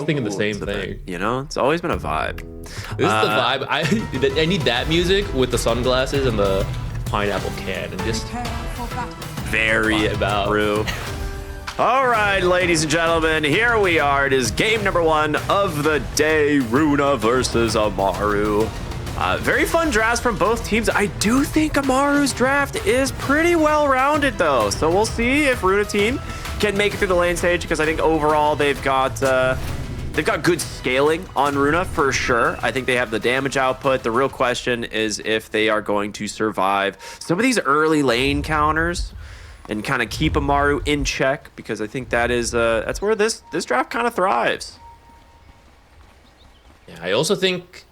thinking the same thing. You know, it's always been a vibe. This is the vibe. I need that music with the sunglasses and the pineapple can, and just very about. True. All right, ladies and gentlemen, here we are. It is game number 1 of the day, Runa versus Amaru. Very fun drafts from both teams. I do think Amaru's draft is pretty well-rounded, though. So we'll see if Runa team can make it through the lane stage, because I think overall they've got good scaling on Runa for sure. I think they have the damage output. The real question is if they are going to survive some of these early lane counters and kind of keep Amaru in check, because I think that's where this draft kind of thrives. Yeah, I also think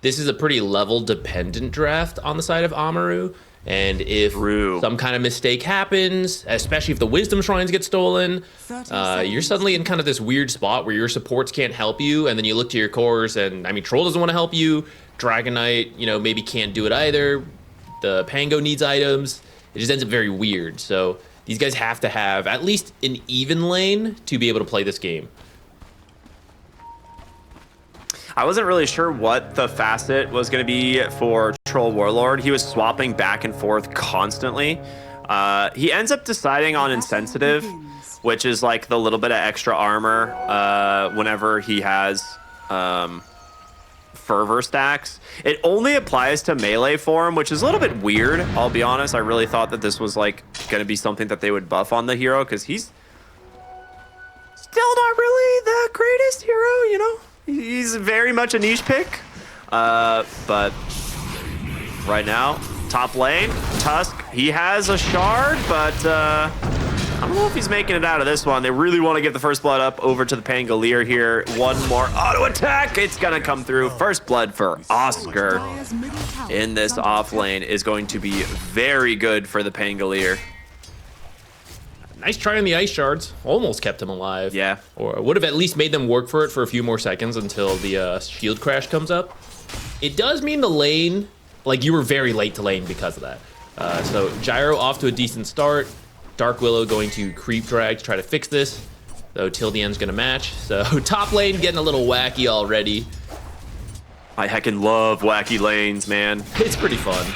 this is a pretty level dependent draft on the side of Amaru. And if some kind of mistake happens, especially if the wisdom shrines get stolen, you're suddenly in kind of this weird spot where your supports can't help you, and then you look to your cores, and I mean, Troll doesn't want to help you, Dragon Knight, maybe can't do it either, the Pango needs items. It just ends up very weird. So these guys have to have at least an even lane to be able to play this game. I wasn't really sure what the facet was going to be for Troll Warlord. He was swapping back and forth constantly. He ends up deciding on Insensitive, which is like the little bit of extra armor whenever he has Fervor stacks. It only applies to melee form, which is a little bit weird, I'll be honest. I really thought that this was like going to be something that they would buff on the hero, because he's still not really the greatest hero, He's very much a niche pick. But right now, top lane, Tusk, he has a shard, but I don't know if he's making it out of this one. They really want to get the first blood up over to the Pangolier here. One more auto attack. It's going to come through. First blood for Oscar in this off lane is going to be very good for the Pangolier. Nice try on the ice shards. Almost kept him alive. Yeah. Or would have at least made them work for it for a few more seconds until the shield crash comes up. It does mean the lane, like you were very late to lane because of that. So Gyro off to a decent start. Dark Willow going to creep drag to try to fix this, though till the end's gonna match. So top lane getting a little wacky already. I heckin' love wacky lanes, man. It's pretty fun.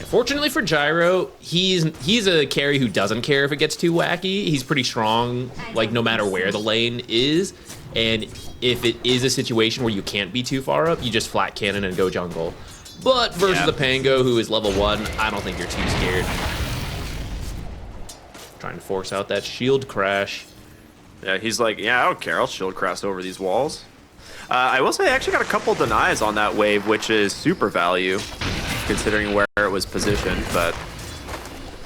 Fortunately for Gyro, he's a carry who doesn't care if it gets too wacky. He's pretty strong, like no matter where the lane is. And if it is a situation where you can't be too far up, you just flat cannon and go jungle. But versus the Pango, who is level 1, I don't think you're too scared. Trying to force out that shield crash. Yeah, he's like, yeah, I don't care. I'll shield crash over these walls. I will say I actually got a couple denies on that wave, which is super value, considering where it was positioned. But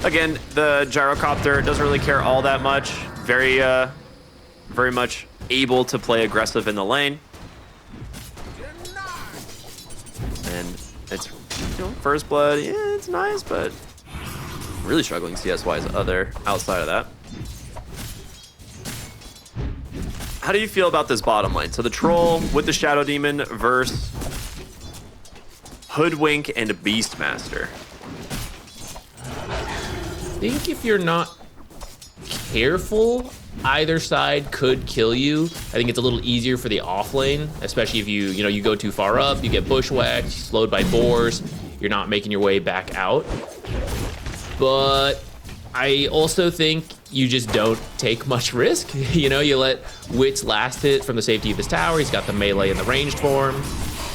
again, the gyrocopter doesn't really care all that much. Very much able to play aggressive in the lane. And it's, first blood, yeah, it's nice, but really struggling CS-wise outside of that. How do you feel about this bottom lane? So the Troll with the Shadow Demon versus Hoodwink and Beastmaster. I think if you're not careful, either side could kill you. I think it's a little easier for the off lane, especially if you go too far up, you get bushwhacked, slowed by boars, you're not making your way back out. But I also think you just don't take much risk. You let Wit's last hit from the safety of his tower. He's got the melee in the ranged form.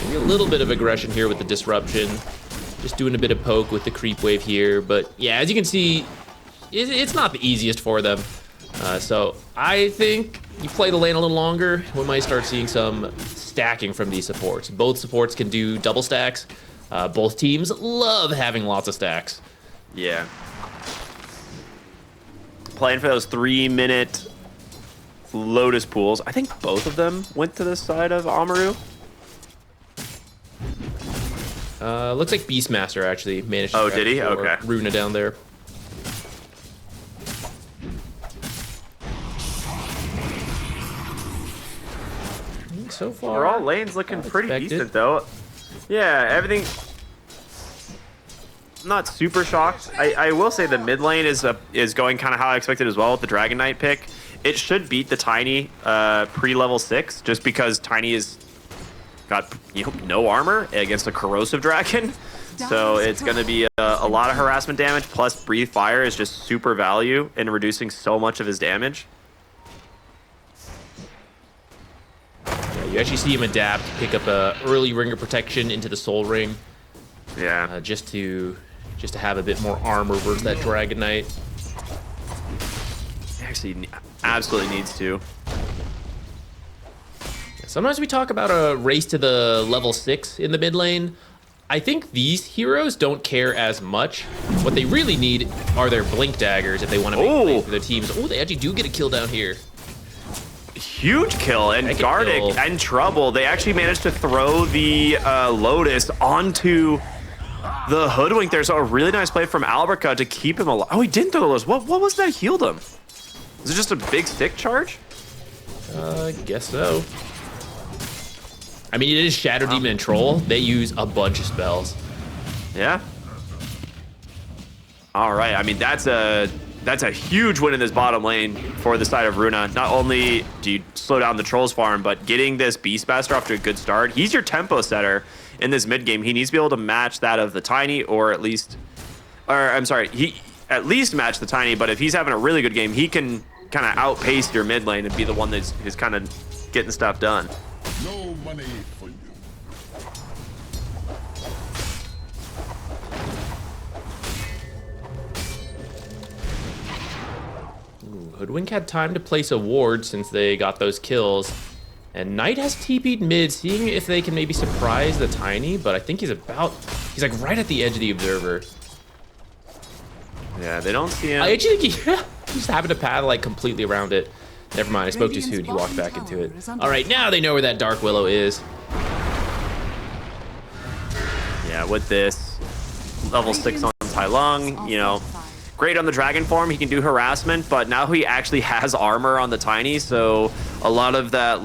Maybe a little bit of aggression here with the disruption. Just doing a bit of poke with the creep wave here. But yeah, as you can see, it's not the easiest for them. So I think you play the lane a little longer, we might start seeing some stacking from these supports. Both supports can do double stacks. Both teams love having lots of stacks. Yeah. Playing for those 3-minute Lotus pools. I think both of them went to the side of Amaru. Looks like Beastmaster actually managed to did he? Okay. Runa down there. So far, all lanes looking pretty decent, though. Yeah, everything. not super shocked. I will say the mid lane is going kind of how I expected as well with the Dragon Knight pick. It should beat the Tiny pre-level 6 just because Tiny is got no armor against a corrosive dragon. So it's going to be a lot of harassment damage, plus Breathe Fire is just super value in reducing so much of his damage. Yeah, you actually see him adapt, pick up a early ringer protection into the Soul Ring. Yeah. Just to have a bit more armor versus that Dragon Knight. Actually, absolutely needs to. Sometimes we talk about a race to the level 6 in the mid lane. I think these heroes don't care as much. What they really need are their blink daggers if they want to make plays for their teams. Oh, they actually do get a kill down here. Huge kill, and Gardic in trouble. They actually managed to throw the Lotus onto the Hoodwink there. So a really nice play from Alberca to keep him alive. Oh, he didn't throw the Lotus. What was that healed him? Is it just a big stick charge? I guess so. I mean, it is Shadow Demon and Troll. They use a bunch of spells. Yeah. All right. I mean, that's a huge win in this bottom lane for the side of Runa. Not only do you slow down the Trolls farm, but getting this Beastmaster off to a good start. He's your tempo setter in this mid game. He needs to be able to match that of the Tiny, or at least he at least match the Tiny. But if he's having a really good game, he can kind of outpace your mid lane and be the one that's kind of getting stuff done. No money for you. Hoodwink had time to place a ward since they got those kills. And Knight has TP'd mid, seeing if they can maybe surprise the Tiny, but I think he's like right at the edge of the Observer. Yeah, they don't see him. I actually think he just happened to pad like completely around it. Never mind, I spoke too soon. He walked back into it. All right, now they know where that Dark Willow is. Yeah, with this level 6 on Tai Lung, great on the dragon form. He can do harassment, but now he actually has armor on the Tiny, so a lot of that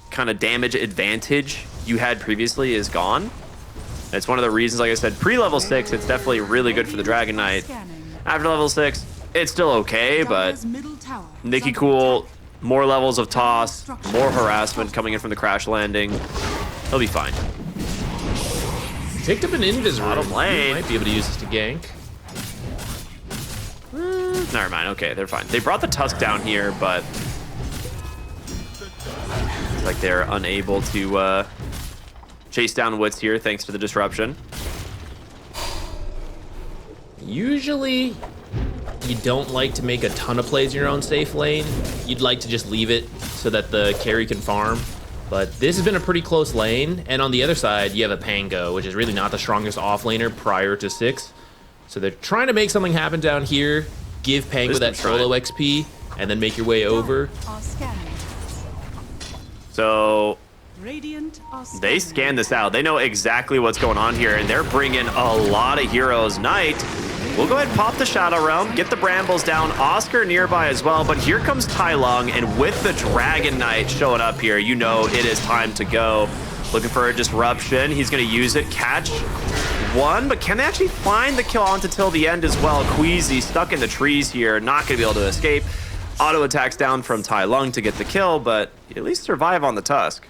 kind of damage advantage you had previously is gone. It's one of the reasons, like I said, pre-level 6, it's definitely really good for the Dragon Knight. After level 6, it's still okay, but Nicky Cool, more levels of toss, more harassment coming in from the crash landing. He'll be fine. Picked up an Invis Bottom lane. Might be able to use this to gank. Never mind. Okay, they're fine. They brought the Tusk down here, but it's like they're unable to chase down Wits here thanks to the disruption. Usually, you don't like to make a ton of plays in your own safe lane. You'd like to just leave it so that the carry can farm. But this has been a pretty close lane. And on the other side, you have a Pango, which is really not the strongest offlaner prior to 6. So they're trying to make something happen down here, give Pango that solo XP, and then make your way over. So they scan this out. They know exactly what's going on here, and they're bringing a lot of heroes. Knight will go ahead and pop the Shadow Realm, get the Brambles down. Oscar nearby as well, but here comes Tai Lung, and with the Dragon Knight showing up here, it is time to go. Looking for a disruption. He's going to use it, catch one, but can they actually find the kill onto till the end as well? Queasy stuck in the trees here, not going to be able to escape. Auto attacks down from Tai Lung to get the kill, but at least survive on the Tusk.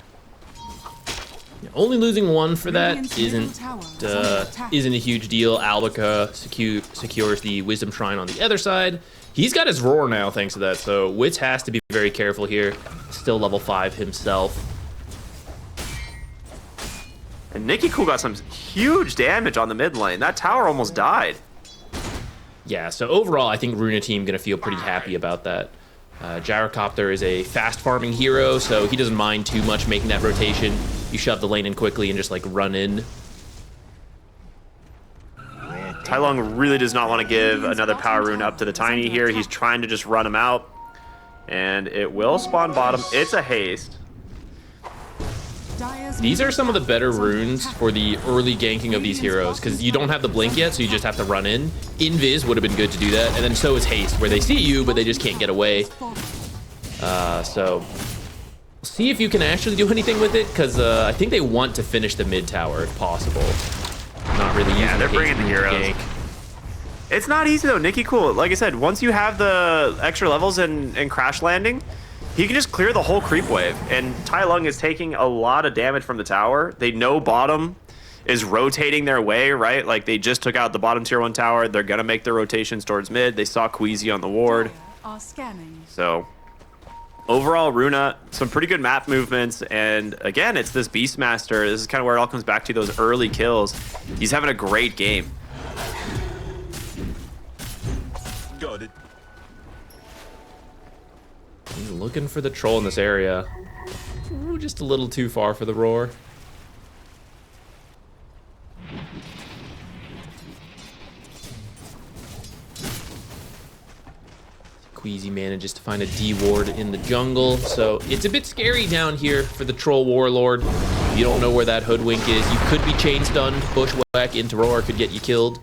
Only losing one for that isn't a huge deal. Alberca secures the Wisdom Shrine on the other side. He's got his Roar now thanks to that, so Wits has to be very careful here. Still level 5 himself. And Nicky Cool got some huge damage on the mid lane. That tower almost died. Yeah, so overall, I think Runa team going to feel pretty happy about that. Gyrocopter is a fast farming hero, so he doesn't mind too much making that rotation. You shove the lane in quickly and just run in. Tai Lung really does not want to give another power rune up to the Tiny here. He's trying to just run him out. And it will spawn bottom. It's a haste. These are some of the better runes for the early ganking of these heroes, because you don't have the blink yet, so you just have to run in. Invis would have been good to do that, and then so is haste, where they see you, but they just can't get away. So see if you can actually do anything with it, because I think they want to finish the mid tower if possible. Not really using they're bringing the heroes. gank. It's not easy though. Nicky Cool, like I said, once you have the extra levels and crash landing, he can just clear the whole creep wave. And Tai Lung is taking a lot of damage from the tower. They know bottom is rotating their way, right? Like they just took out the bottom tier 1 tower. They're gonna make their rotations towards mid. They saw Queasy on the ward. So overall, Runa, some pretty good map movements. And again, it's this Beastmaster. This is kind of where it all comes back to, those early kills. He's having a great game. Got it. He's looking for the troll in this area. Ooh, just a little too far for the roar. Queasy manages to find a D ward in the jungle, so it's a bit scary down here for the troll warlord. You don't know where that hoodwink is. You could be chain stunned. Bushwhack into roar could get you killed.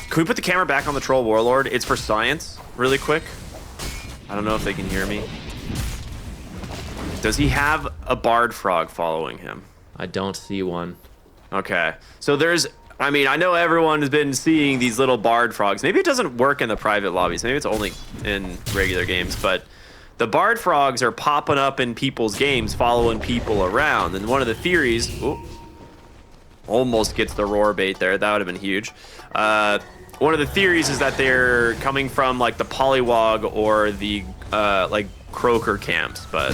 Can we put the camera back on the troll warlord? It's for science, really quick. I don't know if they can hear me. Does he have a bard frog following him? I don't see one. Okay, so there's, I mean, I know everyone has been seeing these little bard frogs. Maybe it doesn't work in the private lobbies. Maybe it's only in regular games, but the bard frogs are popping up in people's games, following people around. And one of the theories, ooh, almost gets the roar bait there. That would have been huge. One of the theories is that they're coming from like the Polywog or the like Croaker camps, but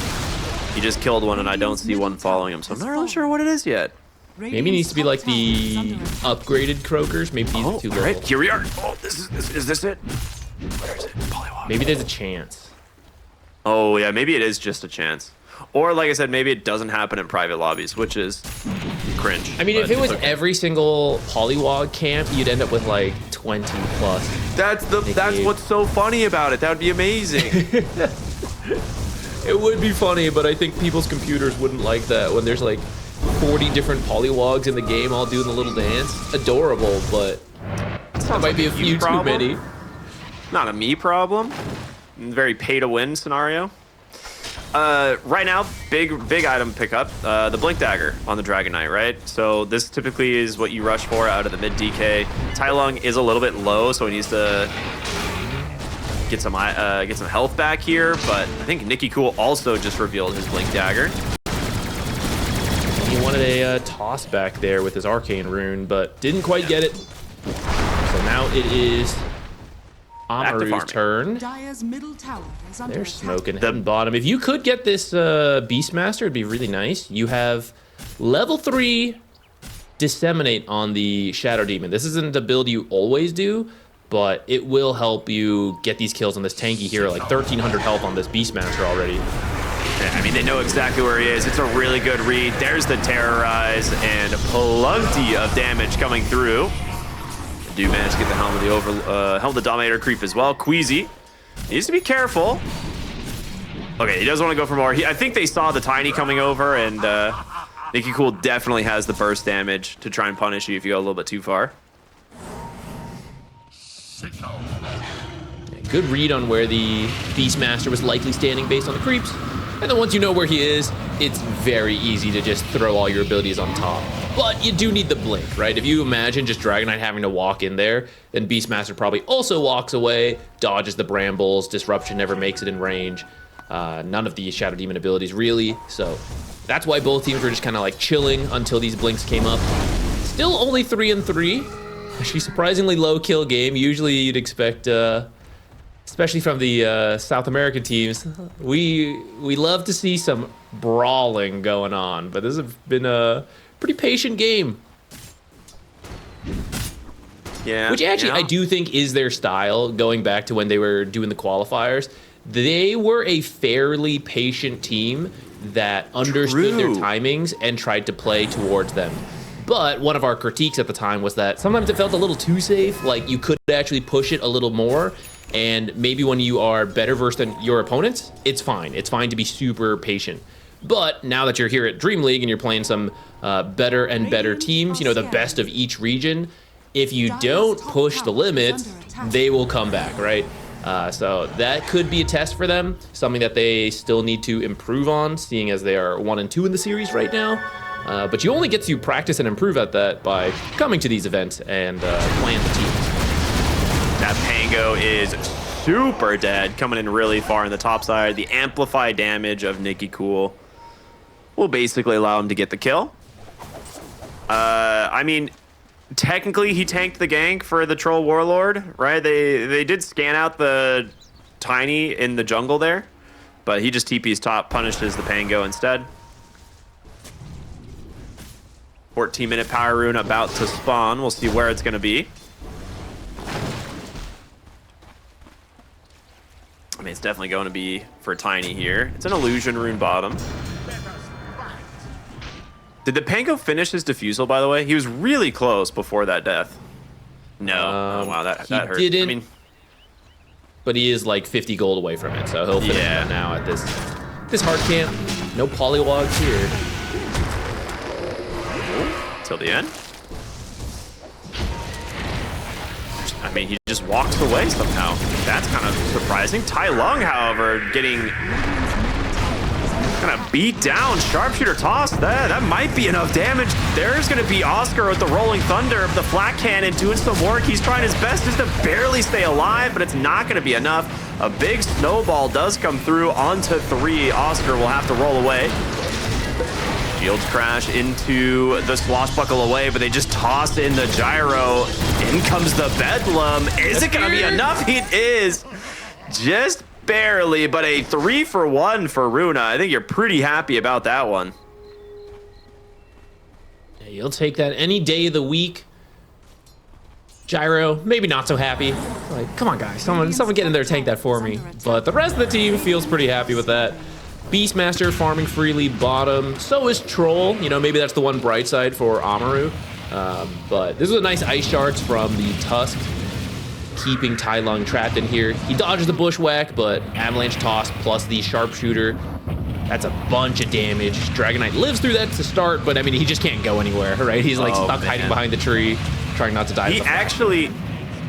he just killed one and I don't see one following him. So I'm not really sure what it is yet. Maybe it needs to be like the upgraded croakers. Maybe these are too low. All right, here we are. Oh, is this it? Where is it? Polywog. Maybe there's a chance. Oh yeah, maybe it is just a chance. Or like I said, maybe it doesn't happen in private lobbies, which is cringe. I mean, if it was okay. every single Polywog camp, you'd end up with like 20 plus. That's what's so funny about it. That would be amazing. It would be funny, but I think people's computers wouldn't like that when there's like 40 different Polywogs in the game all doing the little dance. Adorable, but that might be a few too many. Not a me problem. Very pay to win scenario. Right now, big item pickup, the Blink Dagger on the Dragon Knight, right? So this typically is what you rush for out of the mid DK. Tai Lung is a little bit low, so he needs to get some health back here, but I think Nicky Cool also just revealed his Blink Dagger. He wanted a toss back there with his Arcane Rune, but didn't quite get it. So now it is Amaru's turn. They're smoking heaven bottom. If you could get this Beastmaster, it'd be really nice. You have level 3 Disseminate on the Shadow Demon. This isn't a build you always do, but it will help you get these kills on this tanky hero. Like 1,300 health on this Beastmaster already. I mean, they know exactly where he is. It's a really good read. There's the Terrorize and plenty of damage coming through. Do manage to get the helm of the Dominator creep as well. Queasy needs to be careful. Okay, he doesn't want to go for more. I think they saw the Tiny coming over, and Nicky Cool definitely has the burst damage to try and punish you if you go a little bit too far. Good read on where the Beastmaster was likely standing based on the creeps. And then once you know where he is, it's very easy to just throw all your abilities on top. But you do need the blink, right? If you imagine just Dragon Knight having to walk in there, then Beastmaster probably also walks away, dodges the brambles, Disruption never makes it in range. None of the Shadow Demon abilities really. So that's why both teams were just kind of like chilling until these blinks came up. Still only 3-3. Actually surprisingly low kill game. Usually you'd expect, especially from the South American teams, we love to see some brawling going on, but this has been a pretty patient game. Yeah. Which actually I do think is their style, going back to when they were doing the qualifiers. They were a fairly patient team that understood their timings and tried to play towards them. But one of our critiques at the time was that sometimes it felt a little too safe, like you could actually push it a little more. And maybe when you are better versed than your opponents, it's fine. It's fine to be super patient. But now that you're here at DreamLeague and you're playing some better and better teams, you know, the best of each region, if you don't push the limits, they will come back, right? So that could be a test for them, something that they still need to improve on, seeing as they are 1-2 in the series right now. But you only get to practice and improve at that by coming to these events and playing the teams. Pango is super dead, coming in really far in the top side. The amplified damage of Nicky Cool will basically allow him to get the kill. I mean, technically he tanked the gank for the Troll Warlord, right? They did scan out the Tiny in the jungle there, but he just TP's top, punishes the Pango instead. 14-minute power rune about to spawn. We'll see where it's going to be. I mean, it's definitely going to be for Tiny here. It's an illusion rune bottom. Did the Pango finish his defusal, by the way? He was really close before that death. No. Oh, wow, that hurt. Didn't, I mean, but he is like 50 gold away from it, so he'll finish that now at this hard camp. No polywogs here. Till the end. I mean, he just walks away somehow. That's kind of surprising. Tai Lung, however, getting kind of beat down. Sharpshooter toss. That might be enough damage. There's going to be Oscar with the Rolling Thunder, the flat cannon doing some work. He's trying his best just to barely stay alive, but it's not going to be enough. A big snowball does come through onto 3. Oscar will have to roll away. Shields crash into the swashbuckle away, but they just toss in the gyro. In comes the Bedlam. Is it going to be enough? It is. Just barely, but a 3-for-1 for Runa. I think you're pretty happy about that one. Yeah, you'll take that any day of the week. Gyro, maybe not so happy. Like, come on, guys. Someone get in there, tank that for me. But the rest of the team feels pretty happy with that. Beastmaster farming freely bottom. So is Troll. You know, maybe that's the one bright side for Amaru. But this was a nice ice shards from the Tusk, keeping Tai Lung trapped in here. He dodges the bushwhack, but avalanche toss plus the sharpshooter. That's a bunch of damage. Dragonite lives through that to start, but I mean, he just can't go anywhere, right? He's like stuck hiding behind the tree, trying not to die. He actually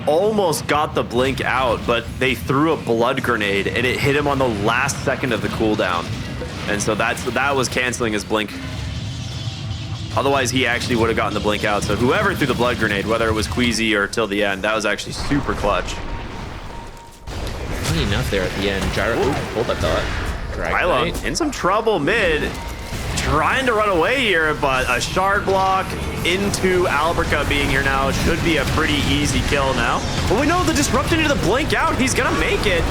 almost got the blink out, but they threw a blood grenade and it hit him on the last second of the cooldown. And so that was canceling his blink. Otherwise, he actually would have gotten the blink out. So whoever threw the blood grenade, whether it was Queasy or till the end, that was actually super clutch. Funny enough there at the end. Gyro, hold that thought. Dragonite in some trouble mid. Trying to run away here, but a shard block into Alberca being here now should be a pretty easy kill now. But we know the disruption into the blink out, he's gonna make it.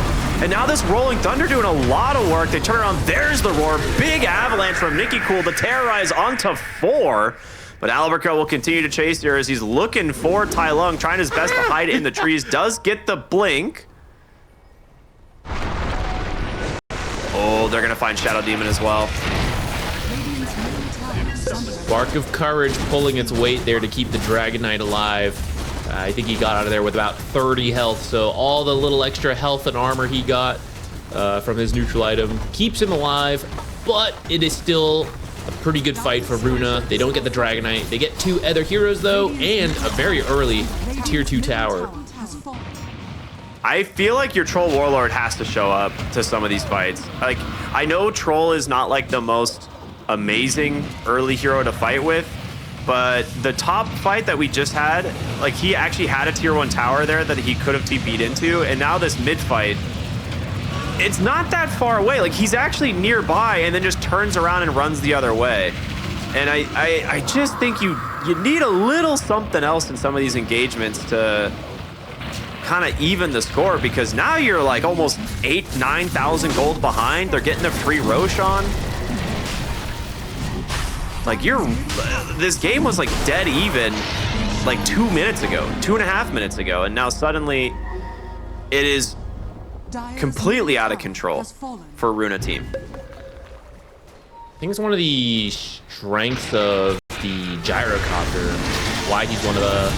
And now this Rolling Thunder doing a lot of work. They turn around, there's the roar. Big avalanche from Nicky Cool to terrorize onto 4. But Alberca will continue to chase here as he's looking for Tai Lung, trying his best to hide in the trees. Does get the blink. Oh, they're gonna find Shadow Demon as well. Bark of Courage pulling its weight there to keep the Dragonite alive. I think he got out of there with about 30 health, so all the little extra health and armor he got from his neutral item keeps him alive, but it is still a pretty good fight for Runa. They don't get the Dragonite. They get 2 other heroes, though, and a very early tier 2 tower. I feel like your Troll Warlord has to show up to some of these fights. Like, I know Troll is not like the most amazing early hero to fight with, but the top fight that we just had, like, he actually had a tier 1 tower there that he could have TP'd into, and now this mid fight, it's not that far away. Like, he's actually nearby and then just turns around and runs the other way. And I just think you need a little something else in some of these engagements to kind of even the score, because now you're like almost 9,000 gold behind. They're getting a free Roshan. Like, this game was like dead even like 2 minutes ago, 2.5 minutes ago, and now suddenly it is completely out of control for Runa team. I think it's one of the strengths of the Gyrocopter, why he's one of the...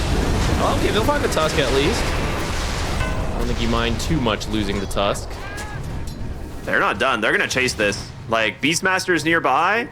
Oh, okay, they'll find the Tusk at least. I don't think you mind too much losing the Tusk. They're not done. They're going to chase this. Like, Beastmaster is nearby.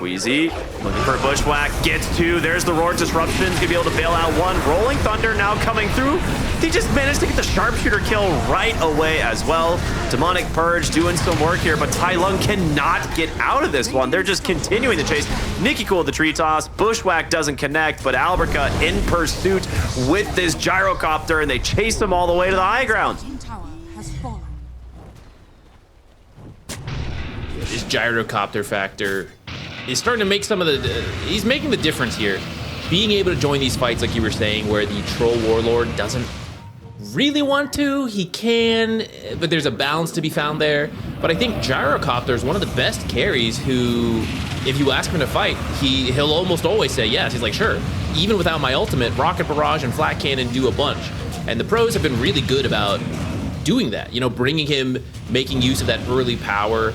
Queasy looking for a bushwhack, gets two. There's the Roar Disruptions, gonna be able to bail out one. Rolling Thunder now coming through. They just managed to get the sharpshooter kill right away as well. Demonic Purge doing some work here, but Tai Lung cannot get out of this one. They're just continuing the chase. Nicky Cool with the tree toss. Bushwhack doesn't connect, but Alberca in pursuit with this gyrocopter, and they chase him all the way to the high ground. Tower has fallen. This gyrocopter factor is starting to make some of the... he's making the difference here. Being able to join these fights, like you were saying, where the Troll Warlord doesn't really want to. He can, but there's a balance to be found there. But I think Gyrocopter is one of the best carries who, if you ask him to fight, he'll almost always say yes. He's like, sure. Even without my ultimate, Rocket Barrage and Flat Cannon do a bunch. And the pros have been really good about doing that. You know, bringing him, making use of that early power,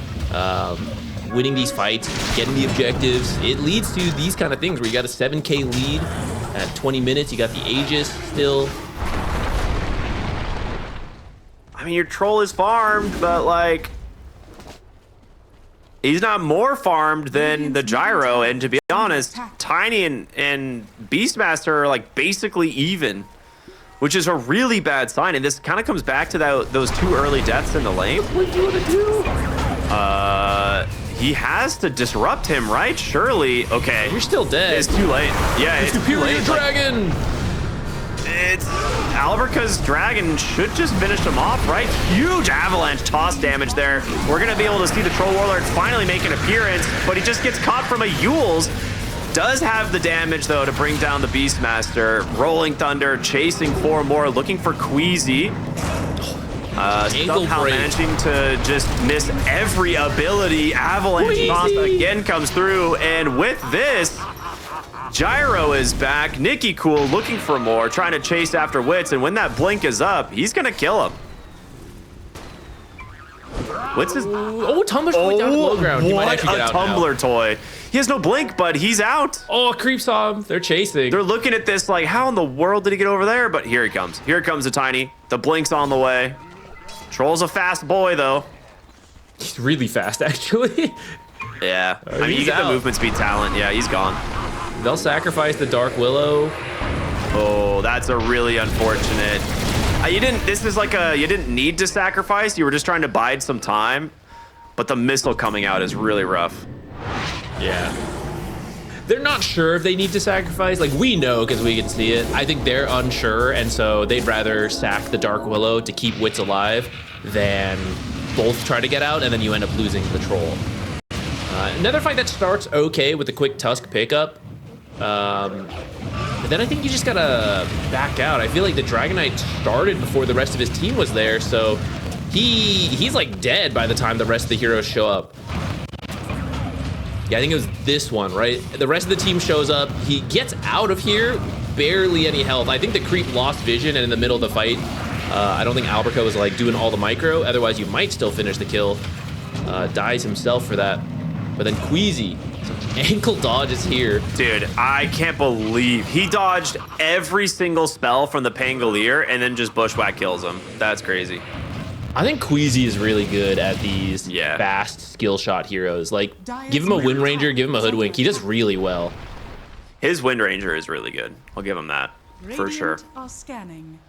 winning these fights, getting the objectives. It leads to these kind of things where you got a 7K lead at 20 minutes. You got the Aegis still. I mean, your troll is farmed, but like, he's not more farmed than the gyro. And to be honest, Tiny and Beastmaster are like basically even, which is a really bad sign. And this kind of comes back to those two early deaths in the lane. What do you want to do? He has to disrupt him, right? Surely. Okay. You're still dead. It's too late. Yeah, it's too Superior late. Dragon! It's Alberca's dragon should just finish him off, right? Huge avalanche toss damage there. We're gonna be able to see the Troll Warlord finally make an appearance, but he just gets caught from a Yule's. Does have the damage though to bring down the Beastmaster. Rolling Thunder chasing 4 more, looking for Queasy. Somehow managing to just miss every ability. Avalanche toss again comes through, and with this, Gyro is back. Nicky Cool looking for more, trying to chase after Wits, and when that blink is up, he's gonna kill him. Wits is... Oh, Tumbler's going down to low ground. He might actually get out Tumbler now. toy. He has no blink, but he's out. Oh, Creep saw him. They're chasing. They're looking at this like, how in the world did he get over there? But here he comes. Here comes the Tiny. The blink's on the way. Troll's a fast boy, though. He's really fast, actually. Yeah. I mean, you get the movement speed talent. Yeah, he's gone. They'll sacrifice the Dark Willow. Oh, that's a really unfortunate. You didn't need to sacrifice. You were just trying to bide some time. But the missile coming out is really rough. Yeah. They're not sure if they need to sacrifice. Like, we know because we can see it. I think they're unsure, and so they'd rather sack the Dark Willow to keep Wits alive than both try to get out, and then you end up losing the Troll. Another fight that starts okay with a quick Tusk pickup. But then I think you just gotta back out. I feel like the Dragon Knight started before the rest of his team was there, so he's like dead by the time the rest of the heroes show up. Yeah, I think it was this one, right? The rest of the team shows up. He gets out of here, barely any health. I think the Creep lost vision, and in the middle of the fight, I don't think Alberca was like doing all the micro. Otherwise, you might still finish the kill. Dies himself for that. But then Queasy, ankle dodge is here. Dude, I can't believe he dodged every single spell from the Pangolier and then just Bushwhack kills him. That's crazy. I think Queasy is really good at these fast skill shot heroes. Like, give him a Wind Ranger, give him a Hoodwink. He does really well. His Wind Ranger is really good. I'll give him that for sure. Are scanning.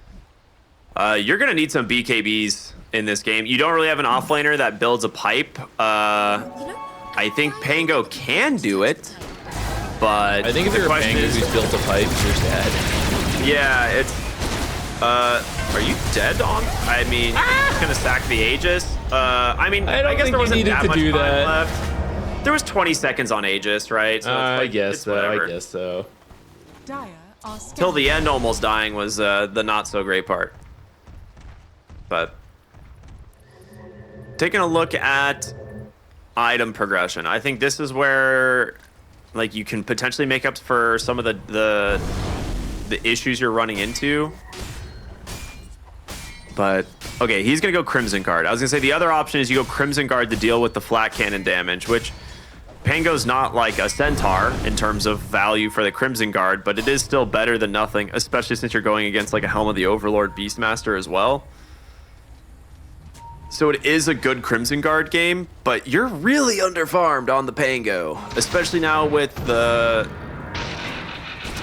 You're gonna need some BKBs in this game. You don't really have an offlaner that builds a pipe. I think Pango can do it, but I think if you're a Pango who's built a pipe, you're dead. Yeah, it's. Are you dead on? I mean, he's gonna sack the Aegis. I mean, I guess there wasn't that much time left. There was 20 seconds on Aegis, right? So I guess so. Dire are scanning. Till the end, almost dying was the not so great part. But taking a look at item progression, I think this is where like you can potentially make up for some of the issues you're running into. But okay, he's gonna go Crimson Guard. I was gonna say the other option is you go Crimson Guard to deal with the flat cannon damage, which Pango's not like a centaur in terms of value for the Crimson Guard, but it is still better than nothing, especially since you're going against like a Helm of the Overlord Beastmaster as well. So it is a good Crimson Guard game, but you're really underfarmed on the Pango, especially now with the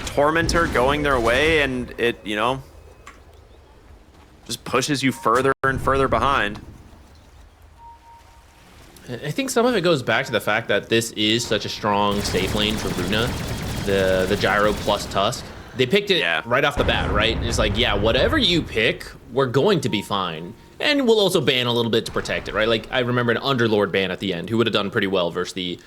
Tormentor going their way, and it, you know, just pushes you further and further behind. I think some of it goes back to the fact that this is such a strong safe lane for Runa, the Gyro plus Tusk. They picked it right off the bat, right? It's like, yeah, whatever you pick, we're going to be fine. And we'll also ban a little bit to protect it, right? Like, I remember an Underlord ban at the end who would have done pretty well versus the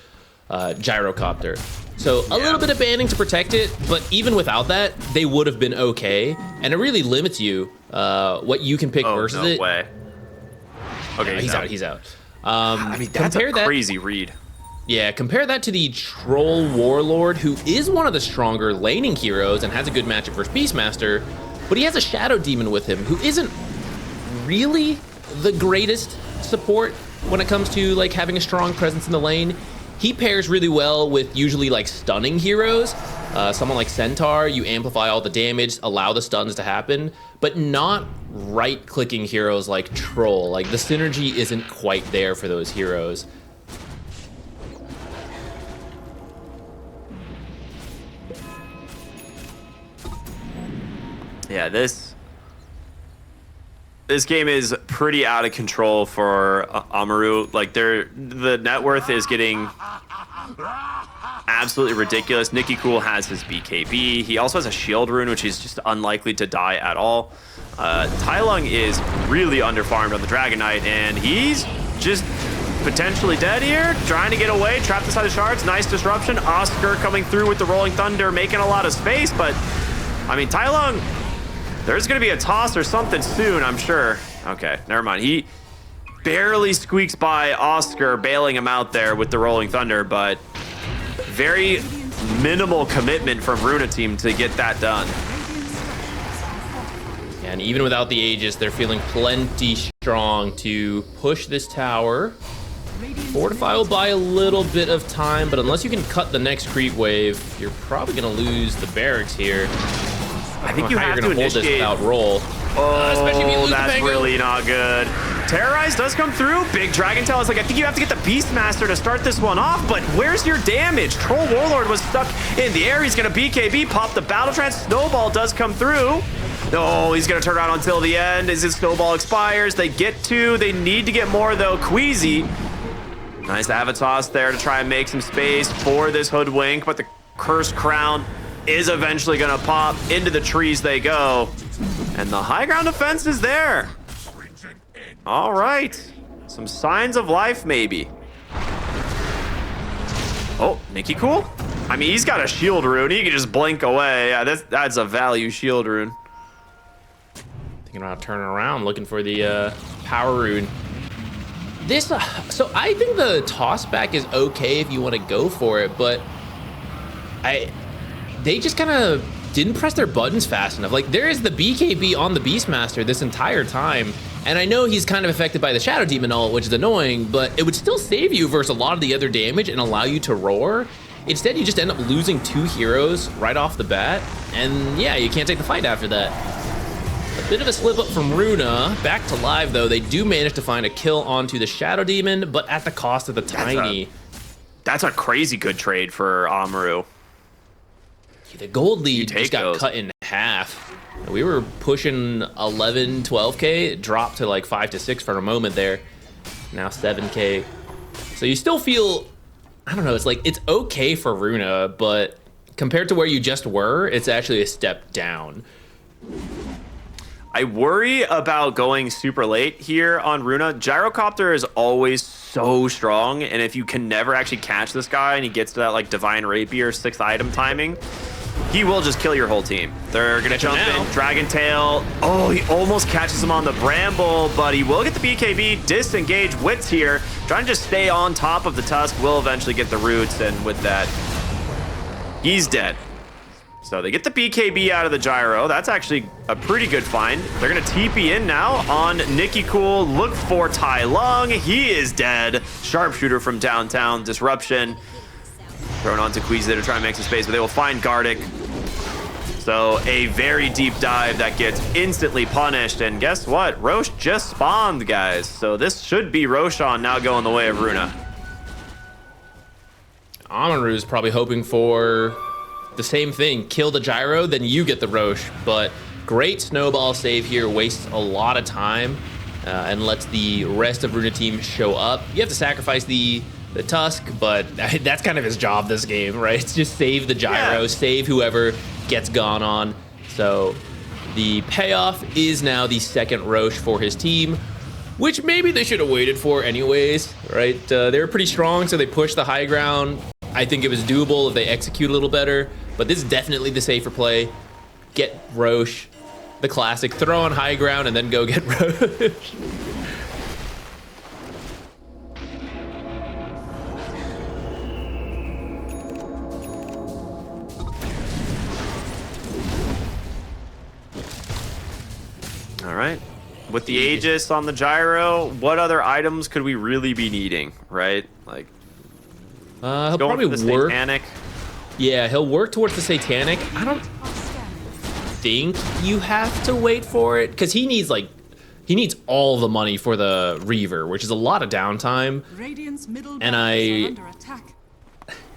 Gyrocopter. So a little bit of banning to protect it, but even without that, they would have been okay. And it really limits you what you can pick versus it. No way. Okay, Yeah, he's out. I mean, that's a crazy read. Yeah, compare that to the Troll Warlord, who is one of the stronger laning heroes and has a good matchup versus Beastmaster, but he has a Shadow Demon with him, who isn't really the greatest support when it comes to like having a strong presence in the lane. He pairs really well with usually like stunning heroes. Someone like Centaur, you amplify all the damage, allow the stuns to happen, but not right-clicking heroes like Troll. Like, the synergy isn't quite there for those heroes. Yeah, this game is pretty out of control for Amaru. Like, the net worth is getting absolutely ridiculous. Nicky Cool has his BKB. He also has a shield rune, which is just unlikely to die at all. Tai Lung is really underfarmed on the Dragon Knight, and he's just potentially dead here, trying to get away, trapped inside the shards. Nice disruption. Oscar coming through with the Rolling Thunder, making a lot of space, but I mean, Tai Lung, there's going to be a toss or something soon, I'm sure. Okay, never mind. He barely squeaks by Oscar, bailing him out there with the Rolling Thunder, but very minimal commitment from Runa team to get that done. And even without the Aegis, they're feeling plenty strong to push this tower. Fortify will buy a little bit of time, but unless you can cut the next creep wave, you're probably going to lose the barracks here. I think you have to hold this initiate. without roll. Especially if you lose That's the Pango. really not good. Terrorize does come through. Big Dragon Tail is like, I think you have to get the Beastmaster to start this one off, but where's your damage? Troll Warlord was stuck in the air. He's going to BKB, pop the Battle Trance. Snowball does come through. No, he's going to turn around until the end as his Snowball expires. They get two. They need to get more, though. Queasy. Nice to have a toss there to try and make some space for this Hoodwink, but the Cursed Crown is eventually going to pop. Into the trees they go. And the high ground defense is there. All right. Some signs of life, maybe. Oh, Nicky Cool? I mean, he's got a shield rune. He can just blink away. Yeah, that's a value shield rune. Thinking about turning around, looking for the power rune. This, so I think the toss back is okay if you want to go for it, but they just kind of didn't press their buttons fast enough. Like, there is the BKB on the Beastmaster this entire time, and I know he's kind of affected by the Shadow Demon ult, which is annoying, but it would still save you versus a lot of the other damage and allow you to roar. Instead, you just end up losing two heroes right off the bat, and yeah, you can't take the fight after that. A bit of a slip up from Runa. Back to live, though. They do manage to find a kill onto the Shadow Demon, but at the cost of the Tiny. That's a crazy good trade for Amaru. The gold lead just got cut in half. We were pushing 11, 12K. It dropped to like 5 to 6 for a moment there. Now 7K. So you still feel, I don't know, it's like, it's okay for Runa, but compared to where you just were, it's actually a step down. I worry about going super late here on Runa. Gyrocopter is always so strong, and if you can never actually catch this guy and he gets to that like Divine Rapier 6th item timing, he will just kill your whole team. They're gonna jump in, Dragon Tail. Oh, he almost catches him on the Bramble, but he will get the BKB, disengage Wits here, trying to just stay on top of the Tusk, will eventually get the roots, and with that, he's dead. So they get the BKB out of the Gyro. That's actually a pretty good find. They're going to TP in now on Nicky Cool. Look for Tai Lung. He is dead. Sharpshooter from downtown. Disruption. Thrown onto Queasy to try and make some space, but they will find Gardic. So a very deep dive that gets instantly punished. And guess what? Roche just spawned, guys. So this should be Roshan now going the way of Runa. Amaru is probably hoping for the same thing. Kill the gyro, then you get the Roche. But great snowball save here. Wastes a lot of time and lets the rest of Runa team show up. You have to sacrifice the Tusk, but that's kind of his job this game, right? It's just save the gyro, save whoever gets gone on. So the payoff is now the second Roche for his team, which maybe they should have waited for anyways, right? They were pretty strong, so they pushed the high ground. I think it was doable if they execute a little better, but this is definitely the safer play. Get Roche, the classic, throw on high ground and then go get Roche. All right. With the Aegis on the gyro, what other items could we really be needing, right? Like, He'll going probably for the work. Satanic. Yeah, he'll work towards the Satanic. I don't Are scanning. think you have to wait for it because he needs all the money for the Reaver, which is a lot of downtime. Radiant's middle And barracks are under attack.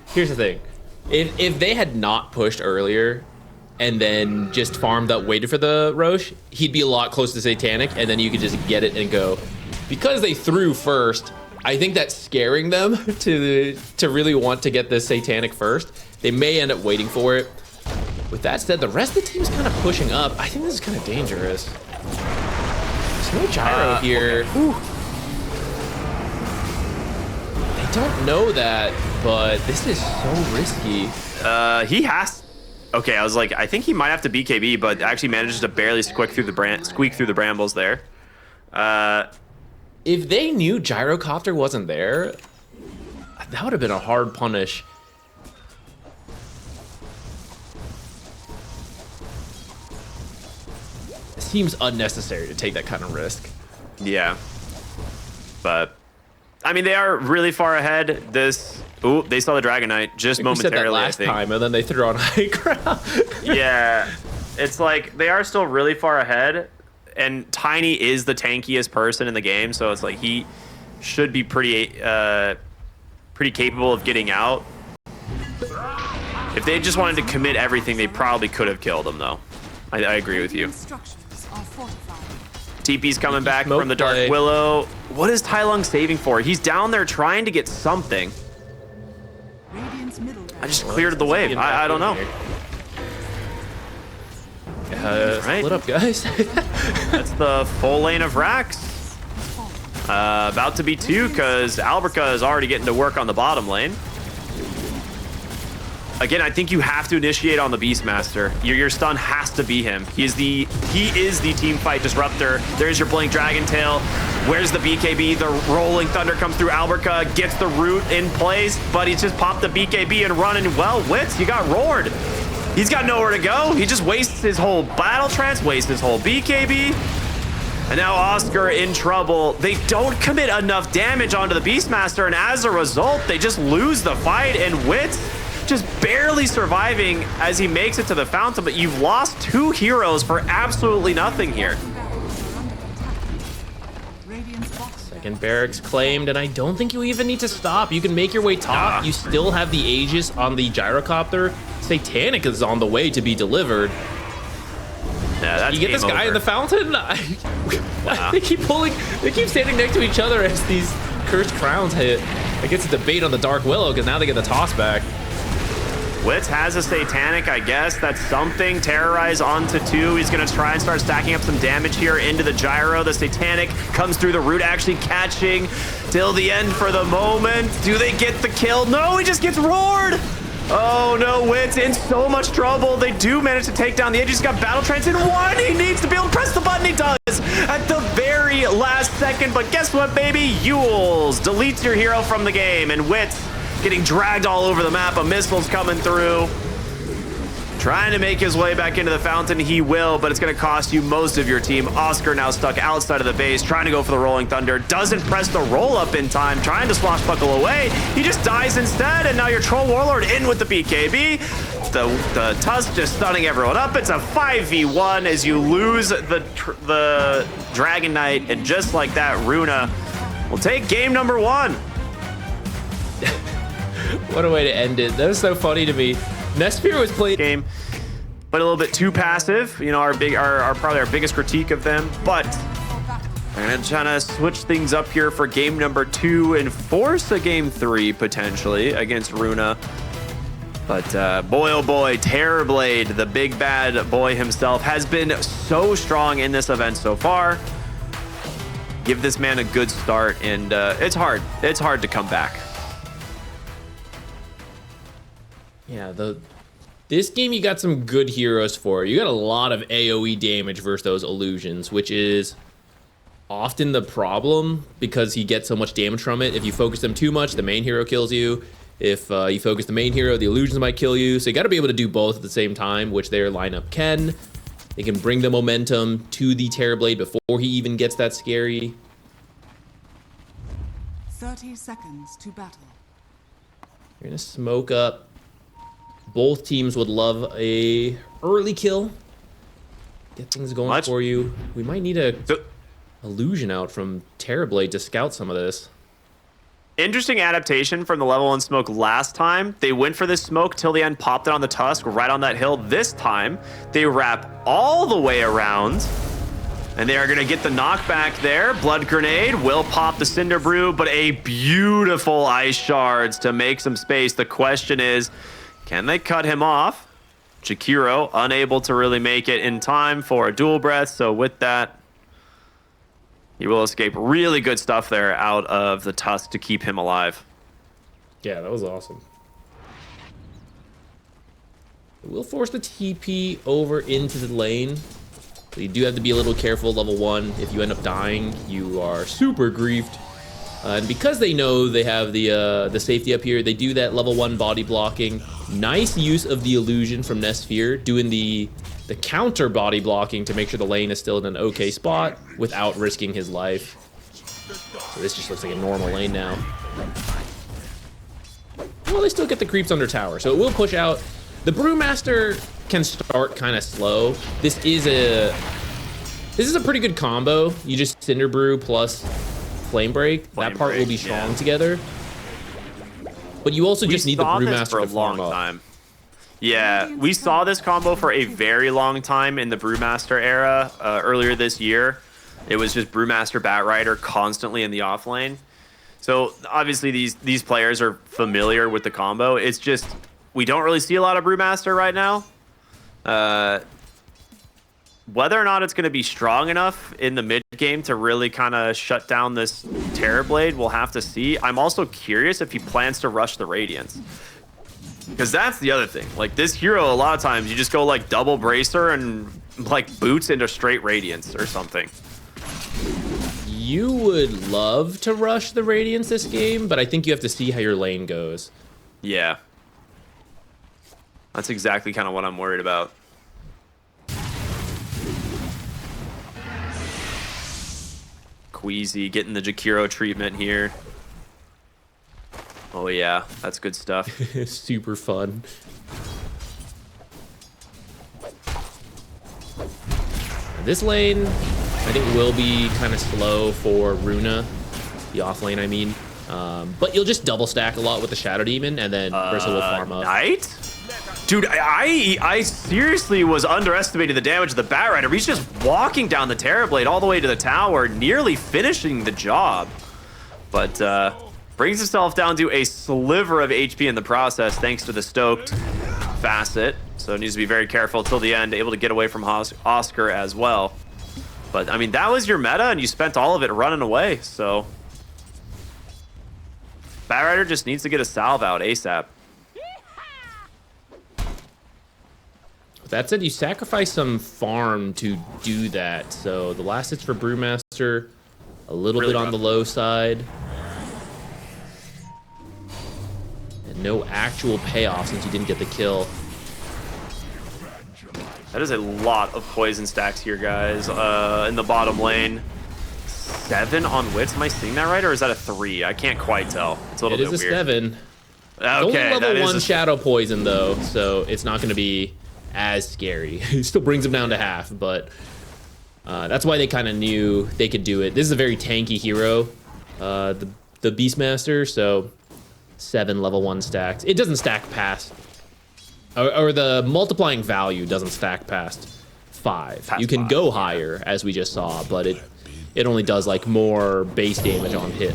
Here's the thing. If they had not pushed earlier and then just farmed up, waited for the Roche, he'd be a lot closer to Satanic, and then you could just get it and go. Because they threw first, I think that's scaring them to really want to get this Satanic first. They may end up waiting for it. With that said, the rest of the team's kind of pushing up. I think this is kind of dangerous. There's no gyro here. Okay. They don't know that, but this is so risky. He has. Okay, I was like, I think he might have to BKB, but actually manages to barely squeak through the brambles there. If they knew Gyrocopter wasn't there, that would have been a hard punish. It seems unnecessary to take that kind of risk. Yeah. But, I mean, they are really far ahead. Ooh, they saw the Dragon Knight just We said that momentarily, I last think. time, and then they threw on high ground. Yeah. It's like, they are still really far ahead, and Tiny is the tankiest person in the game, so it's like he should be pretty capable of getting out. If they just wanted to commit everything, they probably could have killed him, though. I agree with you. Radiant structures are fortified. TP's coming back smoke from the Dark play. Willow. What is Tai Lung saving for? He's down there trying to get something. Radiant's middle I barracks just cleared the wave. I don't know. Right. Split up, guys. That's the full lane of Rax. About to be two, because Alberca is already getting to work on the bottom lane. Again, I think you have to initiate on the Beastmaster. Your stun has to be him. He is the team fight disruptor. There's your Blink Dragon Tail. Where's the BKB? The Rolling Thunder comes through. Alberca gets the root in place, but he's just popped the BKB and running. Well, Wits, you got roared. He's got nowhere to go. He just wastes his whole battle trance, wastes his whole BKB. And now Oscar in trouble. They don't commit enough damage onto the Beastmaster, and as a result, they just lose the fight, and Wits just barely surviving as he makes it to the fountain, but you've lost two heroes for absolutely nothing here. barracks are under attack. Radiant's box Second barracks claimed, and I don't think you even need to stop. You can make your way top. Nah. You still have the Aegis on the Gyrocopter. Satanic is on the way to be delivered. Yeah, that's You get this game guy in over. the fountain? Wow. They keep standing next to each other as these cursed crowns hit. I guess a debate on the Dark Willow, because now they get the toss back. Wits has a Satanic, I guess. That's something. Terrorize onto two. He's going to try and start stacking up some damage here into the Gyro. The Satanic comes through the root, actually catching till the end for the moment. Do they get the kill? No, he just gets roared. Oh, no, Wits in so much trouble. They do manage to take down the edge. He's got Battle Trance in one. He needs to be able to press the button. He does at the very last second. But guess what, baby? Yules deletes your hero from the game, and Wits getting dragged all over the map. A missile's coming through. Trying to make his way back into the fountain, he will, but it's going to cost you most of your team. Oscar now stuck outside of the base, trying to go for the Rolling Thunder. Doesn't press the roll up in time, trying to swashbuckle away. He just dies instead, and now your Troll Warlord in with the BKB. The Tusk just stunning everyone up. It's a 5v1 as you lose the Dragon Knight, and just like that, Runa will take game number 1. What a way to end it. That was so funny to me. Nesphere was playing game, but a little bit too passive. You know, probably our biggest critique of them. But we're gonna try to switch things up here for game number 2 and force a game 3 potentially against Runa. But boy, oh boy, Terrorblade, the big bad boy himself, has been so strong in this event so far. Give this man a good start, and it's hard. It's hard to come back. Yeah, this game you got some good heroes for. You got a lot of AoE damage versus those illusions, which is often the problem because he gets so much damage from it. If you focus them too much, the main hero kills you. If you focus the main hero, the illusions might kill you. So you got to be able to do both at the same time, which their lineup can. They can bring the momentum to the Terrorblade before he even gets that scary. 30 seconds to battle. You're going to smoke up. Both teams would love a early kill. Get things going for you. We might need a illusion out from Terrorblade to scout some of this. Interesting adaptation from the level 1 smoke last time. They went for this smoke till the end, popped it on the Tusk right on that hill. This time, they wrap all the way around. And they are going to get the knockback there. Blood Grenade will pop the Cinder Brew, but a beautiful Ice Shards to make some space. The question is, can they cut him off? Jakiro unable to really make it in time for a dual breath. So with that, he will escape. Really good stuff there out of the Tusk to keep him alive. Yeah, that was awesome. We'll force the TP over into the lane. So you do have to be a little careful level 1. If you end up dying, you are super griefed. And because they know they have the safety up here, they do that level 1 body blocking. Nice use of the illusion from Nesphere, doing the counter body blocking to make sure the lane is still in an okay spot without risking his life. So this just looks like a normal lane now. Well, they still get the creeps under tower, so it will push out. The Brewmaster can start kind of slow. This is a pretty good combo. You just Cinder Brew plus Flame Break. That part will be strong together. But you also just need the Brewmaster for a long time. Yeah, we saw this combo for a very long time in the Brewmaster era earlier this year. It was just Brewmaster Batrider constantly in the off lane. So obviously these players are familiar with the combo. It's just we don't really see a lot of Brewmaster right now. Whether or not it's going to be strong enough in the mid game to really kind of shut down this Terrorblade, we'll have to see. I'm also curious if he plans to rush the Radiance. Because that's the other thing. Like, this hero, a lot of times, you just go, like, double Bracer and, like, boots into straight Radiance or something. You would love to rush the Radiance this game, but I think you have to see how your lane goes. Yeah. That's exactly kind of what I'm worried about. Queasy getting the Jakiro treatment here. Oh yeah, that's good stuff. Super fun. This lane, I think, will be kind of slow for Runa. The off lane, I mean. But you'll just double stack a lot with the Shadow Demon, and then Bristle will farm up. Knight? Dude, I seriously was underestimating the damage of the Batrider. He's just walking down the Terrorblade all the way to the tower, nearly finishing the job. But brings himself down to a sliver of HP in the process, thanks to the stoked facet. So needs to be very careful till the end, able to get away from Oscar as well. But, I mean, that was your meta, and you spent all of it running away, so... Batrider just needs to get a salve out ASAP. That said, you sacrifice some farm to do that. So the last hits for Brewmaster, a little bit on the low side. And no actual payoff since you didn't get the kill. That is a lot of poison stacks here, guys. In the bottom lane. 7 on wits. Am I seeing that right, or is that a 3? I can't quite tell. It's a little bit weird. It is a 7. Okay, only level 1 a... shadow poison though, so it's not going to be as scary. It still brings him down to half, but that's why they kind of knew they could do it. This is a very tanky hero, the Beastmaster, so 7 level 1 stacks. It doesn't stack past, or the multiplying value doesn't stack past 5. You can go higher, as we just saw, but it only does like more base damage on hit.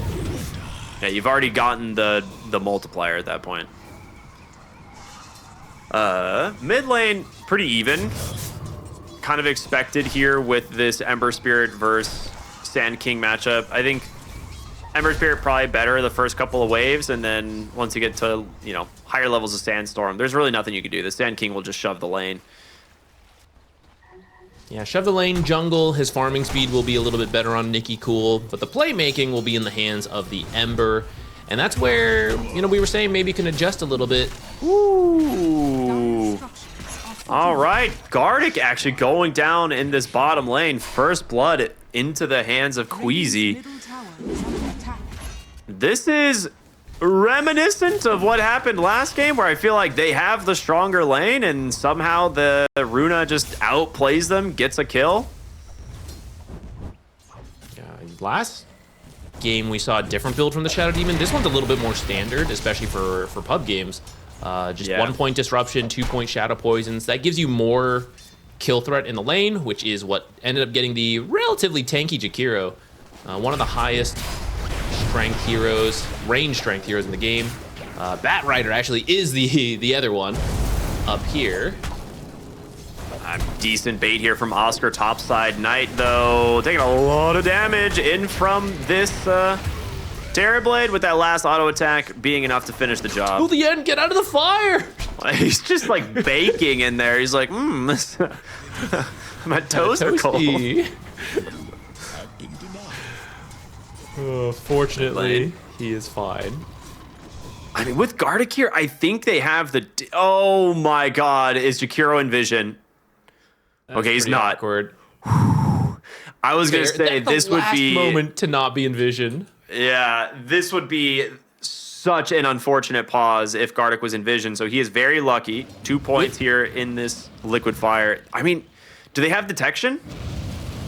Yeah, you've already gotten the multiplier at that point. Mid lane, pretty even. Kind of expected here with this Ember Spirit versus Sand King matchup. I think Ember Spirit probably better the first couple of waves, and then once you get to, you know, higher levels of Sandstorm, there's really nothing you can do. The Sand King will just shove the lane. Yeah, shove the lane jungle. His farming speed will be a little bit better on Nicky Cool, but the playmaking will be in the hands of the Ember. And that's where, you know, we were saying maybe you can adjust a little bit. Ooh. All right, Gardic actually going down in this bottom lane. First blood into the hands of Queasy. This is reminiscent of what happened last game, where I feel like they have the stronger lane and somehow the Runa just outplays them, gets a kill. Last game we saw a different build from the Shadow Demon. This one's a little bit more standard, especially for pub games. Just 1 point disruption, 2 point shadow poisons. That gives you more kill threat in the lane, which is what ended up getting the relatively tanky Jakiro. One of the highest strength heroes, range strength heroes in the game. Bat Rider actually is the other one up here. Decent bait here from Oscar topside. Knight, though, taking a lot of damage in from this Terrorblade, with that last auto attack being enough to finish the job. To the end, get out of the fire! He's just like baking in there. He's like, I'm at toasticle. Fortunately, he is fine. I mean, with Gardic here, I think they have the... Oh my god, is Jakiro in vision? That's okay, he's not. Awkward. I was going to say, this would be... moment to not be in vision. Yeah, this would be such an unfortunate pause if Gardic was in vision. So he is very lucky. 2 points here in this liquid fire. I mean, do they have detection?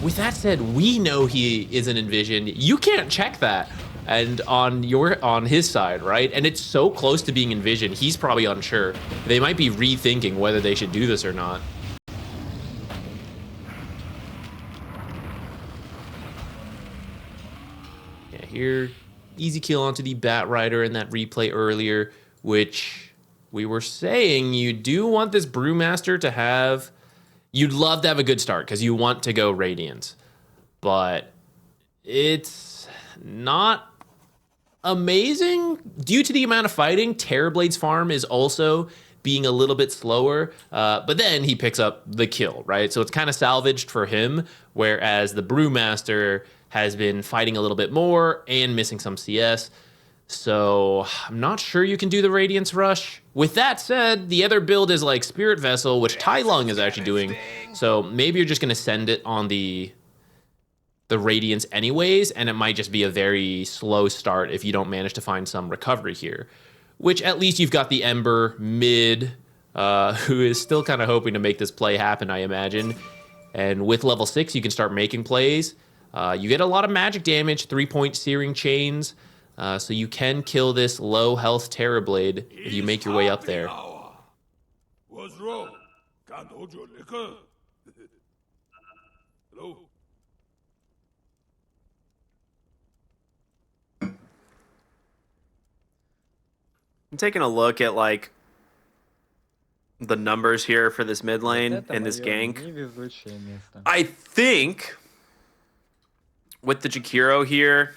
With that said, we know he isn't in vision. You can't check that. And on his side, right? And it's so close to being in vision, he's probably unsure. They might be rethinking whether they should do this or not. Yeah, here, easy kill onto the Bat Rider in that replay earlier, which we were saying you do want this Brewmaster to have... You'd love to have a good start because you want to go Radiant, but it's not amazing due to the amount of fighting. Terrorblade's farm is also being a little bit slower, but then he picks up the kill, right? So it's kind of salvaged for him, whereas the Brewmaster has been fighting a little bit more and missing some CS. So I'm not sure you can do the Radiance Rush. With that said, the other build is like Spirit Vessel, which Tai Lung is actually doing. So maybe you're just going to send it on the Radiance anyways, and it might just be a very slow start if you don't manage to find some recovery here. Which at least you've got the Ember mid, who is still kind of hoping to make this play happen, I imagine. And with level 6, you can start making plays. You get a lot of magic damage, 3-point Searing Chains. So you can kill this low health Terrorblade if you make your way up there. What's wrong? Can't hold your liquor. Hello? I'm taking a look at like the numbers here for this mid lane and this gank. I think with the Jakiro here,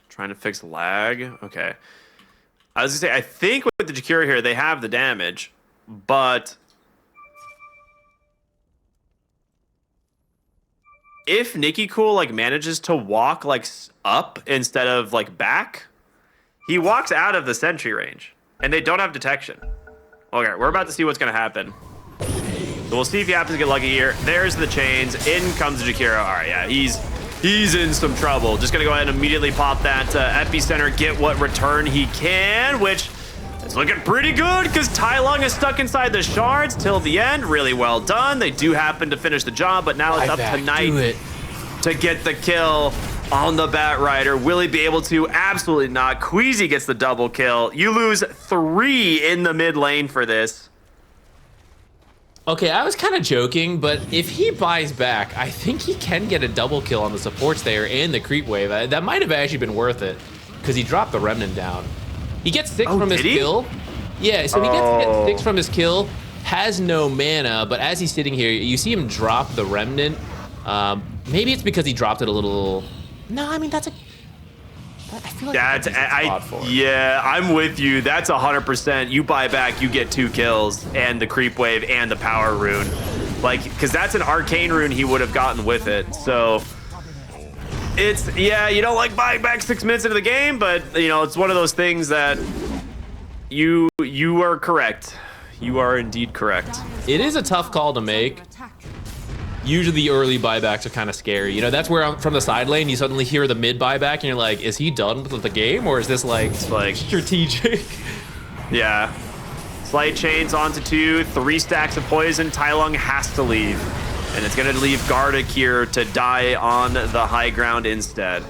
trying to fix lag. Okay. I was gonna say, I think with the Jakiro here, they have the damage, but if Nicky Cool like manages to walk like up instead of like back, he walks out of the sentry range, and they don't have detection. Okay, we're about to see what's gonna happen. So we'll see if he happens to get lucky here. There's the chains. In comes Jakiro. All right, yeah, he's in some trouble. Just gonna go ahead and immediately pop that epicenter, get what return he can, which is looking pretty good because Tai Lung is stuck inside the shards till the end. Really well done. They do happen to finish the job, but now it's up to Knight to get the kill on the Bat Rider. Will he be able to? Absolutely not. Queasy gets the double kill. You lose 3 in the mid lane for this. Okay, I was kind of joking, but if he buys back, I think he can get a double kill on the supports there and the creep wave. That might have actually been worth it because he dropped the Remnant down. He gets 6 from his kill. Yeah, so he gets 6 from his kill, has no mana, but as he's sitting here, you see him drop the Remnant. Maybe it's because he dropped it a little... No, I mean, that's a... I feel like that's yeah, I'm with you. That's 100%. You buy back, you get 2 kills and the creep wave and the power rune. Like, because that's an arcane rune he would have gotten with it. So it's, yeah, you don't like buying back 6 minutes into the game, but you know, it's one of those things that you are correct. You are indeed correct. It is a tough call to make. Usually the early buybacks are kind of scary. You know, that's where from the side lane, you suddenly hear the mid buyback and you're like, is he done with the game or is this like strategic? Yeah. Slight chains onto 2, 3 stacks of poison. Tai Lung has to leave. And it's going to leave Gardic here to die on the high ground instead.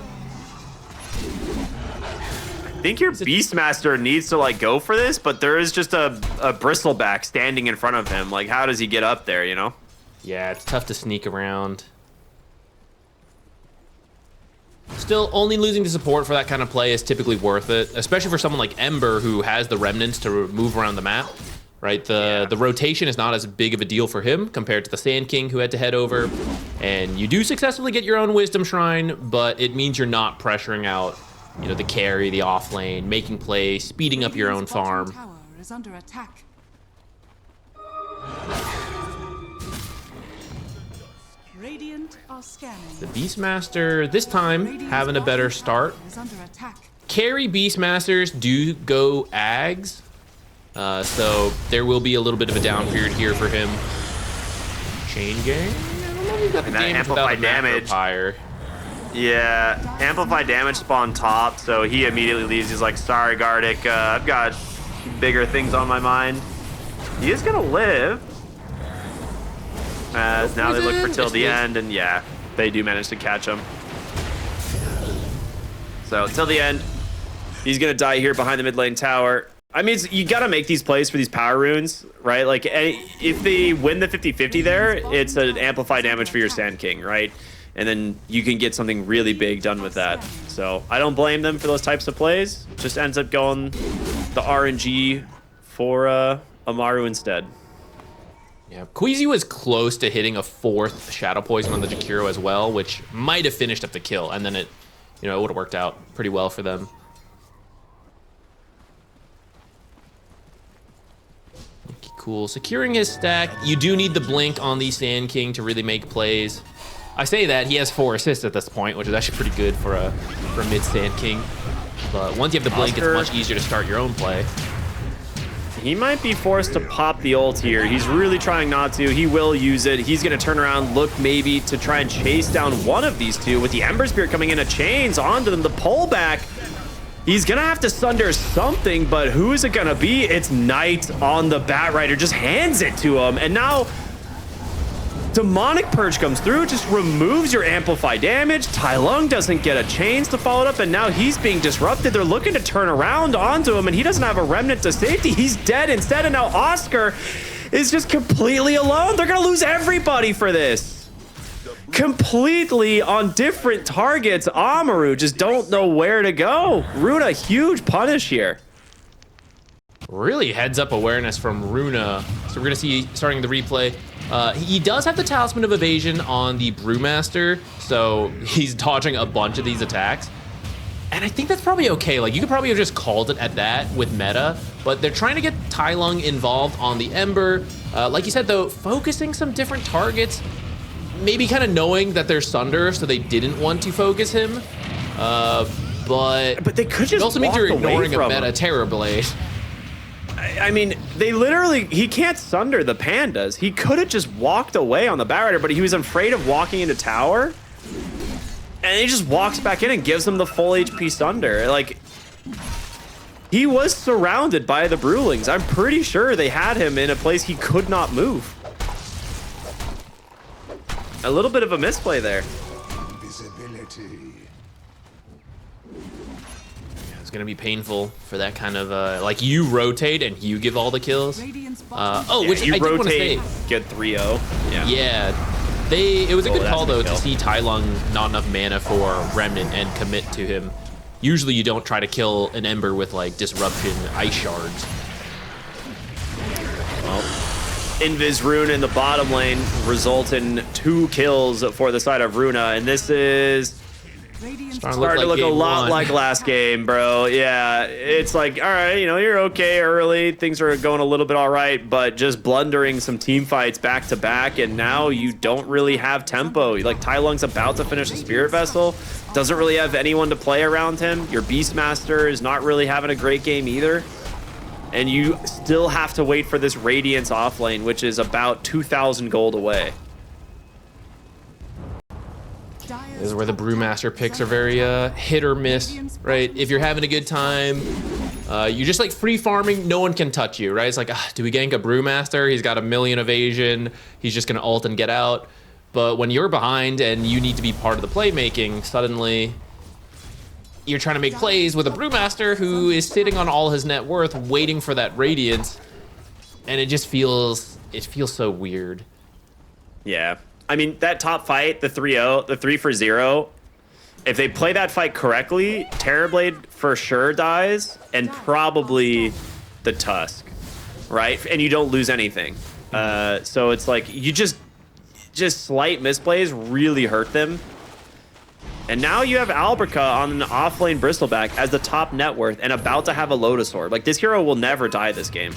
I think your Beastmaster needs to like go for this, but there is just a bristleback standing in front of him. Like, how does he get up there, you know? Yeah, it's tough to sneak around. Still, only losing to support for that kind of play is typically worth it, especially for someone like Ember who has the remnants to move around the map, right? The rotation is not as big of a deal for him compared to the Sand King who had to head over. And you do successfully get your own Wisdom Shrine, but it means you're not pressuring out, you know, the carry, the off lane, making plays, speeding up your own farm. Tower is under attack. Radiant are scanning. The Beastmaster, this time, having a better start. Carry Beastmasters do go Ags, so there will be a little bit of a down period here for him. Chain gang? I don't know if he's got the game without the damage. Yeah, amplify damage spawn top, so he immediately leaves. He's like, sorry, Gardic, I've got bigger things on my mind. He is gonna live. As now they look for till the end, and yeah, they do manage to catch him. So till the end, he's gonna die here behind the mid lane tower. I mean, you gotta make these plays for these power runes, right? Like, if they win the 50-50 there, it's an amplify damage for your Sand King, right? And then you can get something really big done with that. So I don't blame them for those types of plays. Just ends up going the RNG for Amaru instead. Yeah, Queasy was close to hitting a 4th Shadow Poison on the Jakiro as well, which might have finished up the kill, and then it, you know, it would have worked out pretty well for them. Okay, cool. Securing his stack. You do need the blink on the Sand King to really make plays. I say that he has 4 assists at this point, which is actually pretty good for a mid Sand King. But once you have the blink, it's much easier to start your own play. He might be forced to pop the ult here. He's really trying not to. He will use it. He's going to turn around, look maybe to try and chase down one of these two. With the Ember Spirit coming in, a chains onto them. The pullback. He's going to have to sunder something, but who is it going to be? It's Knight on the Bat Rider. Just hands it to him. And now Demonic Purge comes through, just removes your amplify damage. Tai Lung doesn't get a chains to follow it up, and now he's being disrupted. They're looking to turn around onto him, and he doesn't have a remnant to safety. He's dead instead, and now Oscar is just completely alone. They're gonna lose everybody for this. Completely on different targets. Amaru just don't know where to go. Runa, huge punish here. Really heads up awareness from Runa. So we're gonna see, starting the replay, he does have the Talisman of Evasion on the Brewmaster, so he's dodging a bunch of these attacks. And I think that's probably okay. Like, you could probably have just called it at that with meta, but they're trying to get Tai Lung involved on the Ember. Like you said, though, focusing some different targets, maybe kind of knowing that there's Sunder, so they didn't want to focus him. But they could just it also means you're ignoring a meta him. Terror Blade. I mean, they literally, he can't sunder the pandas. He could have just walked away on the Batrider, but he was afraid of walking into tower. And he just walks back in and gives them the full HP sunder. Like, he was surrounded by the Brewlings. I'm pretty sure they had him in a place he could not move. A little bit of a misplay there. It's gonna be painful for that kind of like you rotate and you give all the kills. Which you I did want to rotate, say, get 3-0. Yeah, it was a good that's call though the kill. to see Tai Lung not enough mana for Remnant and commit to him. Usually you don't try to kill an Ember with like disruption ice shards. Well, Invis Rune in the bottom lane result in 2 kills for the side of Runa, and this is starting to look a lot like last game, bro. Yeah, it's like, all right, you know, you're okay early. Things are going a little bit all right, but just blundering some team fights back to back, and now you don't really have tempo. Like, Tai Lung's about to finish the Spirit Vessel. Doesn't really have anyone to play around him. Your Beastmaster is not really having a great game either. And you still have to wait for this Radiance offlane, which is about 2,000 gold away. This is where the Brewmaster picks are very hit or miss, right? If you're having a good time, you're just like free farming, no one can touch you, right? It's like, do we gank a Brewmaster? He's got 1,000,000 evasion. He's just gonna ult and get out. But when you're behind and you need to be part of the playmaking, suddenly you're trying to make plays with a Brewmaster who is sitting on all his net worth, waiting for that Radiance, and it just feels so weird. Yeah. I mean, that top fight, the 3-0, the 3 for 0, if they play that fight correctly, Terrorblade for sure dies, and probably the Tusk, right? And you don't lose anything. So it's like, you just slight misplays really hurt them. And now you have Alberca on an offlane Bristleback as the top net worth and about to have a Lotus Orb. Like, this hero will never die this game.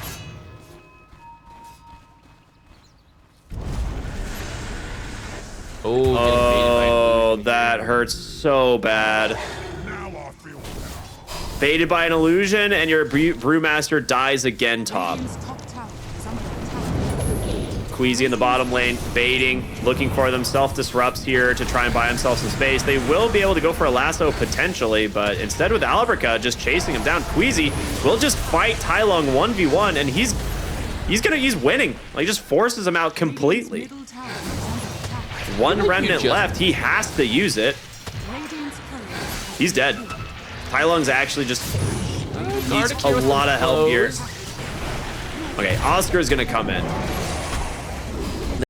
Oh, that hurts so bad. Baited by an illusion, and your Brewmaster dies again top. Queasy in the bottom lane, baiting, looking for them, self-disrupts here to try and buy himself some space. They will be able to go for a lasso potentially, but instead with Alberca just chasing him down, Queasy will just fight Tai Lung 1v1, and he's winning. Like, he just forces him out completely. One remnant left. He has to use it. He's dead. Tai Lung's actually just needs a lot of help here. Okay, Oscar's gonna come in.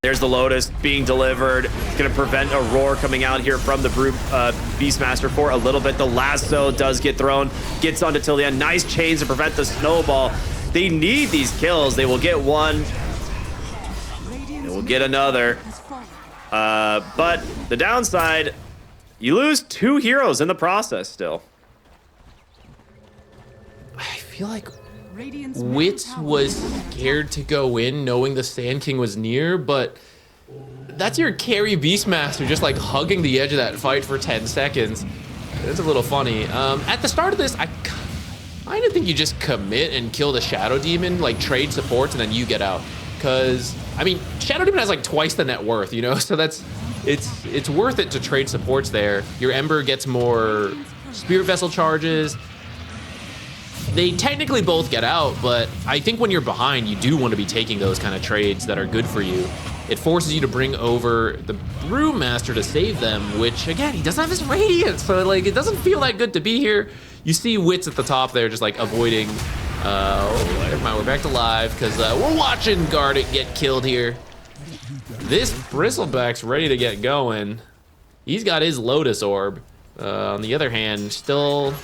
There's the Lotus being delivered. It's gonna prevent a roar coming out here from the Beastmaster for a little bit. The lasso does get thrown, gets onto till the end. Nice chains to prevent the snowball. They need these kills. They will get one. They will get another. But the downside, you lose 2 heroes in the process still. I feel like Wits was scared to go in knowing the Sand King was near, but that's your carry Beastmaster just like hugging the edge of that fight for 10 seconds. It's a little funny. At the start of this, I kind of think you just commit and kill the Shadow Demon, like trade supports, and then you get out. Because, I mean, Shadow Demon has like twice the net worth, you know? So it's worth it to trade supports there. Your Ember gets more Spirit Vessel charges. They technically both get out, but I think when you're behind, you do want to be taking those kind of trades that are good for you. It forces you to bring over the Brewmaster to save them, which, again, he doesn't have his Radiance, so like it doesn't feel that good to be here. You see Wits at the top there just like avoiding. Never mind, we're back to live because we're watching Garnet get killed here. This Bristleback's ready to get going. He's got his Lotus Orb. On the other hand, still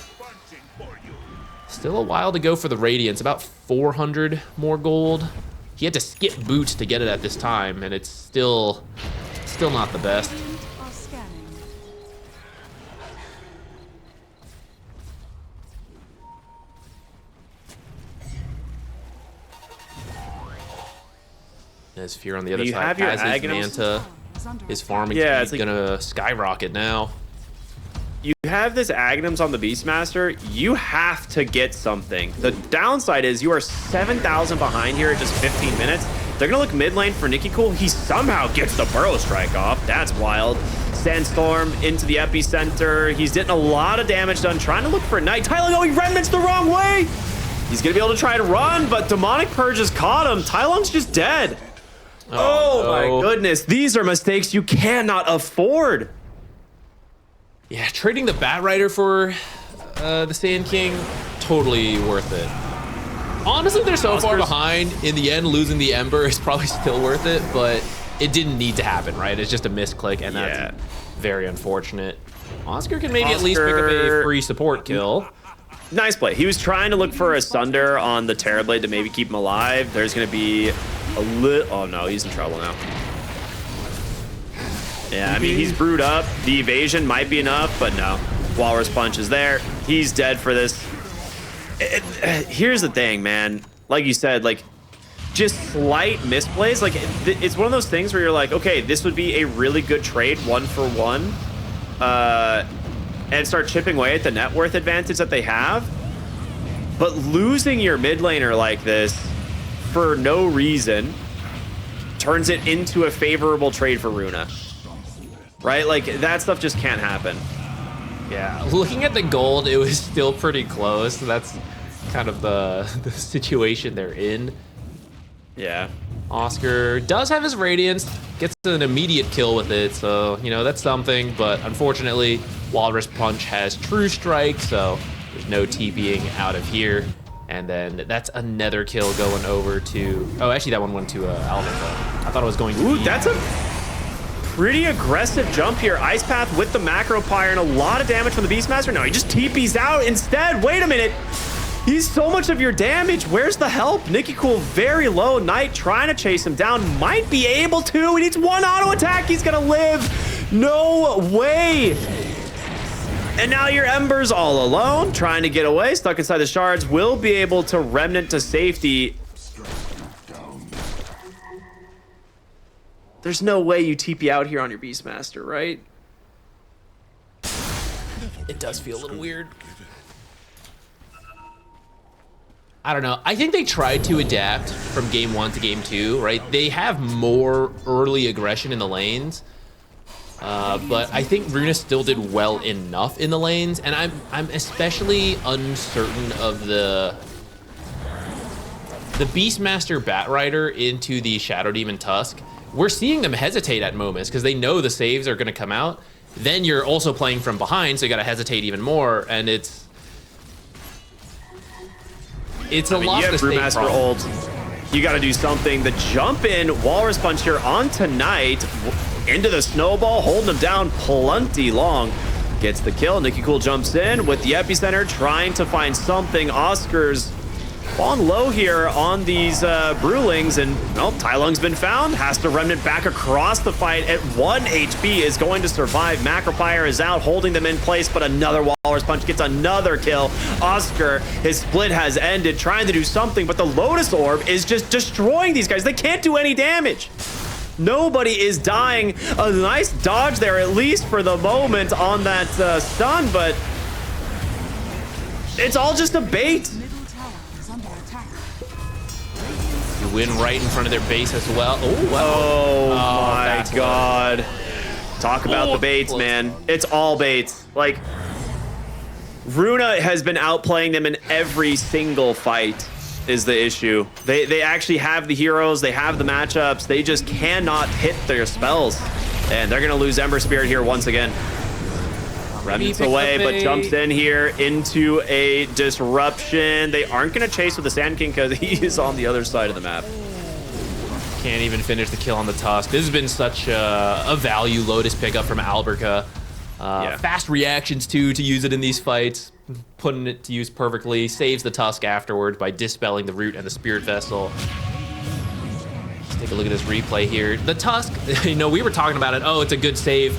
a while to go for the Radiance. About 400 more gold. He had to skip boots to get it at this time, and it's still not the best. As Fear on the other side has his Manta, his farming speed gonna skyrocket now. You have this Agnums on the Beastmaster, you have to get something. The downside is you are 7,000 behind here at just 15 minutes. They're gonna look mid lane for Nicky Cool. He somehow gets the Burrow Strike off. That's wild. Sandstorm into the epicenter. He's getting a lot of damage done, trying to look for Knight. Tylung going Remnants the wrong way. He's gonna be able to try to run, but Demonic Purge has caught him. Tylung's just dead. Oh no. My goodness. These are mistakes you cannot afford. Yeah, trading the Batrider for the Sand King, totally worth it. Honestly, they're so far behind. In the end, losing the Ember is probably still worth it, but it didn't need to happen, right? It's just a misclick, and that's very unfortunate. Oscar can maybe at least pick up a free support kill. Nice play. He was trying to look for a Sunder on the Terrorblade to maybe keep him alive. There's going to be a little... Oh, no, he's in trouble now. Yeah, I mean, he's brewed up. The evasion might be enough, but no. Walrus Punch is there. He's dead for this. Here's the thing, man. Like you said, like, just slight misplays. Like, it's one of those things where you're like, okay, this would be a really good trade, 1-for-1. And start chipping away at the net worth advantage that they have. But losing your mid laner like this for no reason turns it into a favorable trade for Runa. Right? Like, that stuff just can't happen. Yeah, looking at the gold, it was still pretty close. That's kind of the situation they're in. Yeah. Oscar does have his Radiance, gets an immediate kill with it, so, you know, that's something. But unfortunately, Walrus Punch has True Strike, so there's no TPing out of here. And then that's another kill going over to... Oh, actually, that one went to Alvin. I thought it was going to... Ooh, that's a pretty aggressive jump here. Ice Path with the Macro Pyre and a lot of damage from the Beastmaster. No, he just TP's out instead. Wait a minute. He's so much of your damage. Where's the help? Nicky Cool very low. Knight trying to chase him down. Might be able to. He needs one auto attack. He's going to live. No way. And now your Ember's all alone, trying to get away, stuck inside the shards. Will be able to remnant to safety. There's no way you TP out here on your Beastmaster, right? It does feel a little weird. I don't know. I think they tried to adapt from game 1 to game 2, right? They have more early aggression in the lanes. But I think Runa still did well enough in the lanes, and I'm especially uncertain of the Beastmaster Batrider into the Shadow Demon Tusk. We're seeing them hesitate at moments because they know the saves are going to come out. Then you're also playing from behind, so you got to hesitate even more, and it's a lot of Brewmaster ult. You got to do something. The jump in Walrus Punch here on tonight. Into the snowball, holding him down plenty long. Gets the kill. Nicky Cool jumps in with the epicenter, trying to find something. Oscar's falling low here on these Brewlings, and well, Tylung's been found. Has to remnant back across the fight at 1 HP. Is going to survive. Macropire is out, holding them in place, but another Walrus Punch gets another kill. Oscar, his split has ended, trying to do something, but the Lotus Orb is just destroying these guys. They can't do any damage. Nobody is dying. A nice dodge there, at least for the moment, on that stun, but it's all just a bait. You win right in front of their base as well. Oh my God. Talk about the baits, man. It's all baits. Like, Runa has been outplaying them in every single fight. Is the issue. They actually have the heroes, they have the matchups, they just cannot hit their spells. And they're gonna lose Ember Spirit here once again. Remnants away, but jumps in here into a disruption. They aren't gonna chase with the Sand King because he is on the other side of the map. Can't even finish the kill on the Tusk. This has been such a value Lotus pickup from Alberca. Fast reactions too, to use it in these fights. Putting it to use perfectly, saves the Tusk afterwards by dispelling the Root and the Spirit Vessel. Let's take a look at this replay here. The Tusk, you know, we were talking about it. Oh, it's a good save.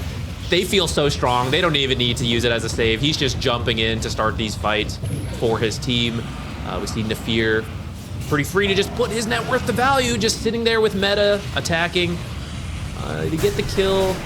They feel so strong. They don't even need to use it as a save. He's just jumping in to start these fights for his team. We see Nafir pretty free to just put his net worth to value, just sitting there with meta, attacking to get the kill.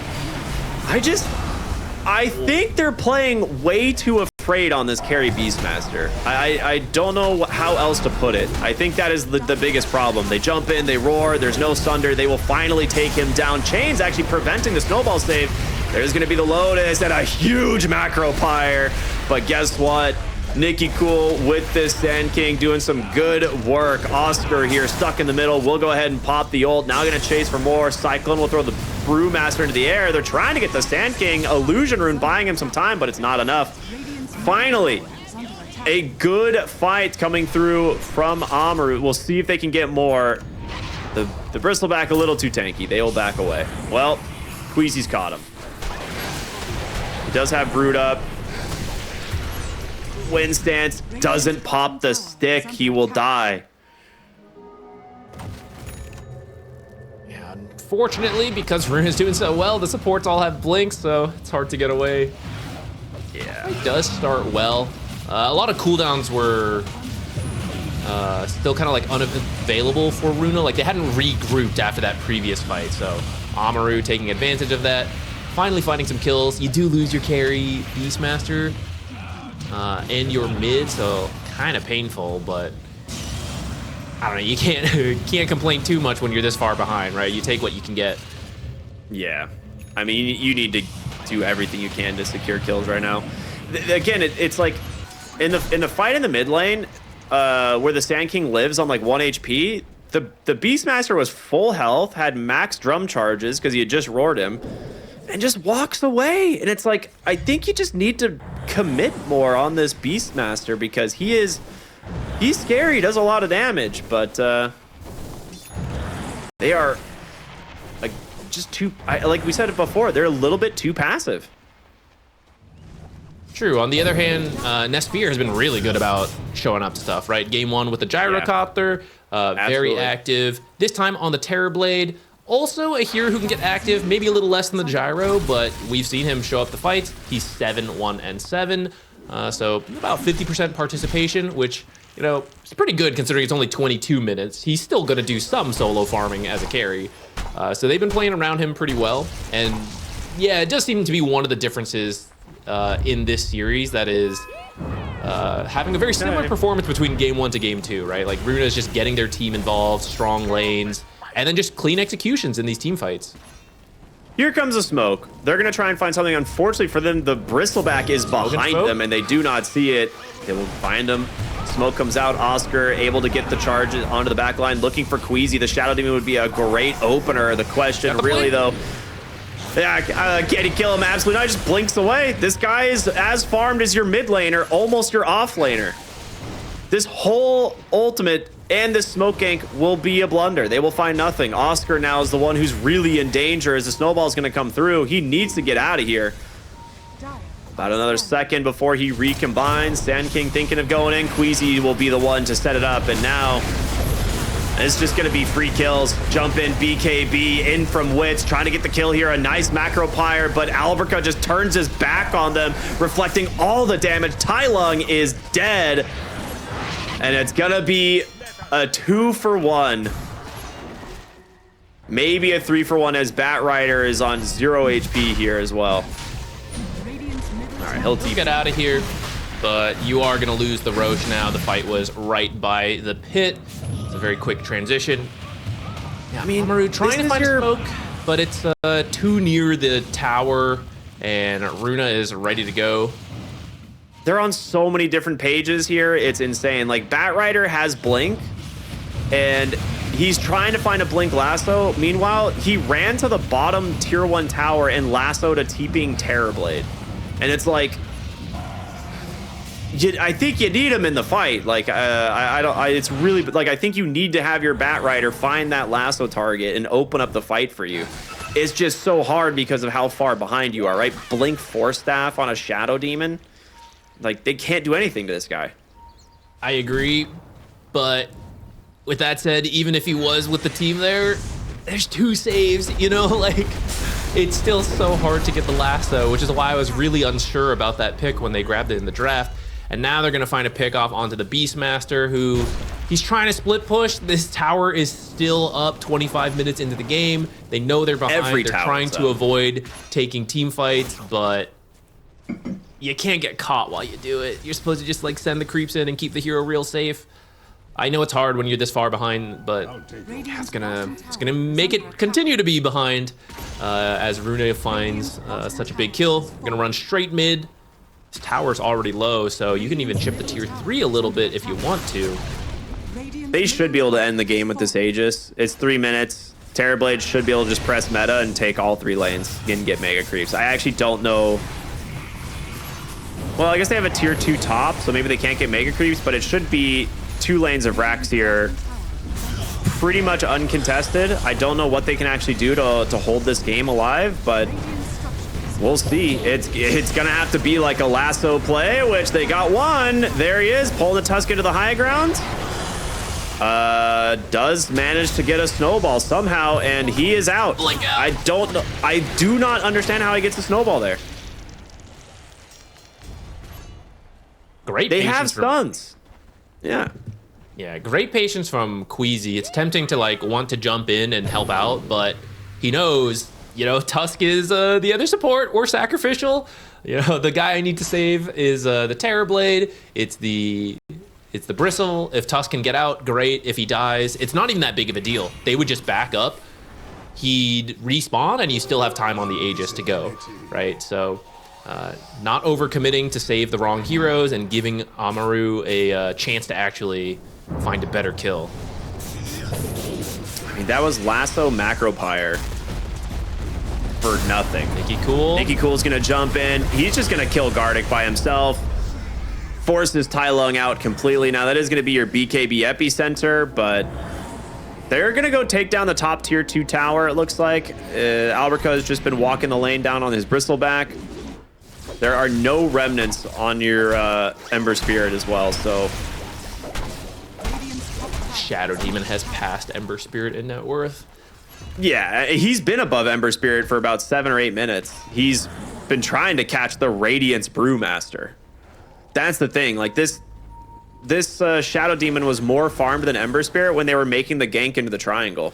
I think they're playing way too afraid on this carry Beastmaster. I don't know how else to put it. I think that is the biggest problem. They jump in, they roar, there's no Sunder. They will finally take him down. Chain's actually preventing the snowball save. There's going to be the Lotus and a huge macro pyre. But guess what? Nikki Cool with this Sand King doing some good work. Oscar here stuck in the middle. We'll go ahead and pop the ult. Now going to chase for more. Cyclone will throw the Brewmaster into the air. They're trying to get the Sand King. Illusion Rune buying him some time, but it's not enough. Finally, a good fight coming through from Amaru. We'll see if they can get more. The Bristleback a little too tanky. They will back away. Well, Queasy's caught him. He does have Brood up. Wind stance doesn't pop the stick. He will die. Yeah, unfortunately, because Runa's doing so well, the supports all have blinks, so it's hard to get away. Yeah. It does start well. A lot of cooldowns were still kind of like unavailable for Runa. Like they hadn't regrouped after that previous fight, so Amaru taking advantage of that. Finally finding some kills. You do lose your carry Beastmaster and your mid, so kind of painful, but I don't know, you can't complain too much when you're this far behind, right? You take what you can get. Yeah. I mean, you need to do everything you can to secure kills right now. Again, it's like in the fight in the mid lane, where the Sand King lives on like 1 HP, the Beastmaster was full health, had max drum charges because he had just roared him, and just walks away. And it's like, I think you just need to commit more on this Beastmaster because he's scary, does a lot of damage, but they are like just too, like we said it before, they're a little bit too passive. True. On the other hand, Nesphere has been really good about showing up to stuff, right? Game 1 with the Gyrocopter, very active. This time on the Terrorblade, also a hero who can get active, maybe a little less than the Gyro, but we've seen him show up the fights. He's 7, 1, and 7, so about 50% participation, which, you know, is pretty good considering it's only 22 minutes. He's still going to do some solo farming as a carry, so they've been playing around him pretty well, and yeah, it does seem to be one of the differences in this series that is having a very similar performance between game 1 to game 2, right? Like Runa is just getting their team involved, strong lanes, and then just clean executions in these team fights. Here comes the smoke. They're going to try and find something. Unfortunately for them, the Bristleback is behind them, and they do not see it. They will find him. Smoke comes out. Oscar able to get the charge onto the back line, looking for Queasy. The Shadow Demon would be a great opener. The question really, though, yeah, can he kill him? Absolutely not. He just blinks away. This guy is as farmed as your mid laner, almost your off laner. This whole ultimate and this smoke gank will be a blunder. They will find nothing. Oscar now is the one who's really in danger as the snowball is going to come through. He needs to get out of here. About another second before he recombines. Sand King thinking of going in. Queasy will be the one to set it up, and now it's just going to be free kills. Jump in, BKB, in from Wits, trying to get the kill here. A nice macro pyre, but Alberca just turns his back on them, reflecting all the damage. Tai Lung is dead, and it's going to be a 2-for-1. Maybe a 3-for-1 as Batrider is on 0 HP here as well. All right, he'll get out of here, but you are going to lose the Roche now. The fight was right by the pit. It's a very quick transition. Yeah, I mean, Amaru trying to find smoke, but it's too near the tower, and Runa is ready to go. They're on so many different pages here. It's insane. Like, Batrider has Blink, and he's trying to find a Blink lasso. Meanwhile, he ran to the bottom tier 1 tower and lassoed a TPing Terrorblade. And it's like, I think you need him in the fight. Like, it's really, like, I think you need to have your Batrider find that lasso target and open up the fight for you. It's just so hard because of how far behind you are, right? Blink Force Staff on a Shadow Demon. Like, they can't do anything to this guy. I agree, but with that said, even if he was with the team there, there's 2 saves, you know, like, it's still so hard to get the lasso, which is why I was really unsure about that pick when they grabbed it in the draft. And now they're going to find a pick off onto the Beastmaster, who he's trying to split push. This tower is still up 25 minutes into the game. They know they're behind. They're trying to avoid taking team fights, but you can't get caught while you do it. You're supposed to just like send the creeps in and keep the hero real safe. I know it's hard when you're this far behind, but it's gonna make it continue to be behind as Runa finds such a big kill. Gonna run straight mid. This tower's already low, so you can even chip the tier 3 a little bit if you want to. They should be able to end the game with this Aegis. It's 3 minutes. Terrorblade should be able to just press meta and take all 3 lanes and get mega creeps. I actually don't know. Well, I guess they have a tier 2 top, so maybe they can't get mega creeps, but it should be 2 lanes of Rax here. Pretty much uncontested. I don't know what they can actually do to hold this game alive, but we'll see. It's gonna have to be like a lasso play, which they got one. There he is, pulling the Tusk into the high ground. Does manage to get a snowball somehow, and he is out. I don't know. I do not understand how he gets a snowball there. Great. They have stuns. Yeah. Yeah, great patience from Queasy. It's tempting to like want to jump in and help out, but he knows, you know, Tusk is the other support or sacrificial. You know, the guy I need to save is the Terrorblade. It's the Bristle. If Tusk can get out, great. If he dies, it's not even that big of a deal. They would just back up. He'd respawn, and you still have time on the Aegis to go, right? So, not overcommitting to save the wrong heroes and giving Amaru a chance to actually find a better kill. I mean, that was Lasso Macropyre for nothing. Nicky Cool. Nicky Cool's gonna jump in. He's just gonna kill Gardic by himself. Forces Tai Lung out completely. Now that is gonna be your BKB epicenter, but they're gonna go take down the top tier 2 tower, it looks like. Alberca has just been walking the lane down on his Bristleback. There are no remnants on your Ember Spirit as well, so Shadow Demon has passed Ember Spirit in net worth. yeah, he's been above Ember Spirit for about 7 or 8 minutes. He's been trying to catch the Radiance Brewmaster. That's the thing. Like this Shadow Demon was more farmed than Ember Spirit when they were making the gank into the triangle.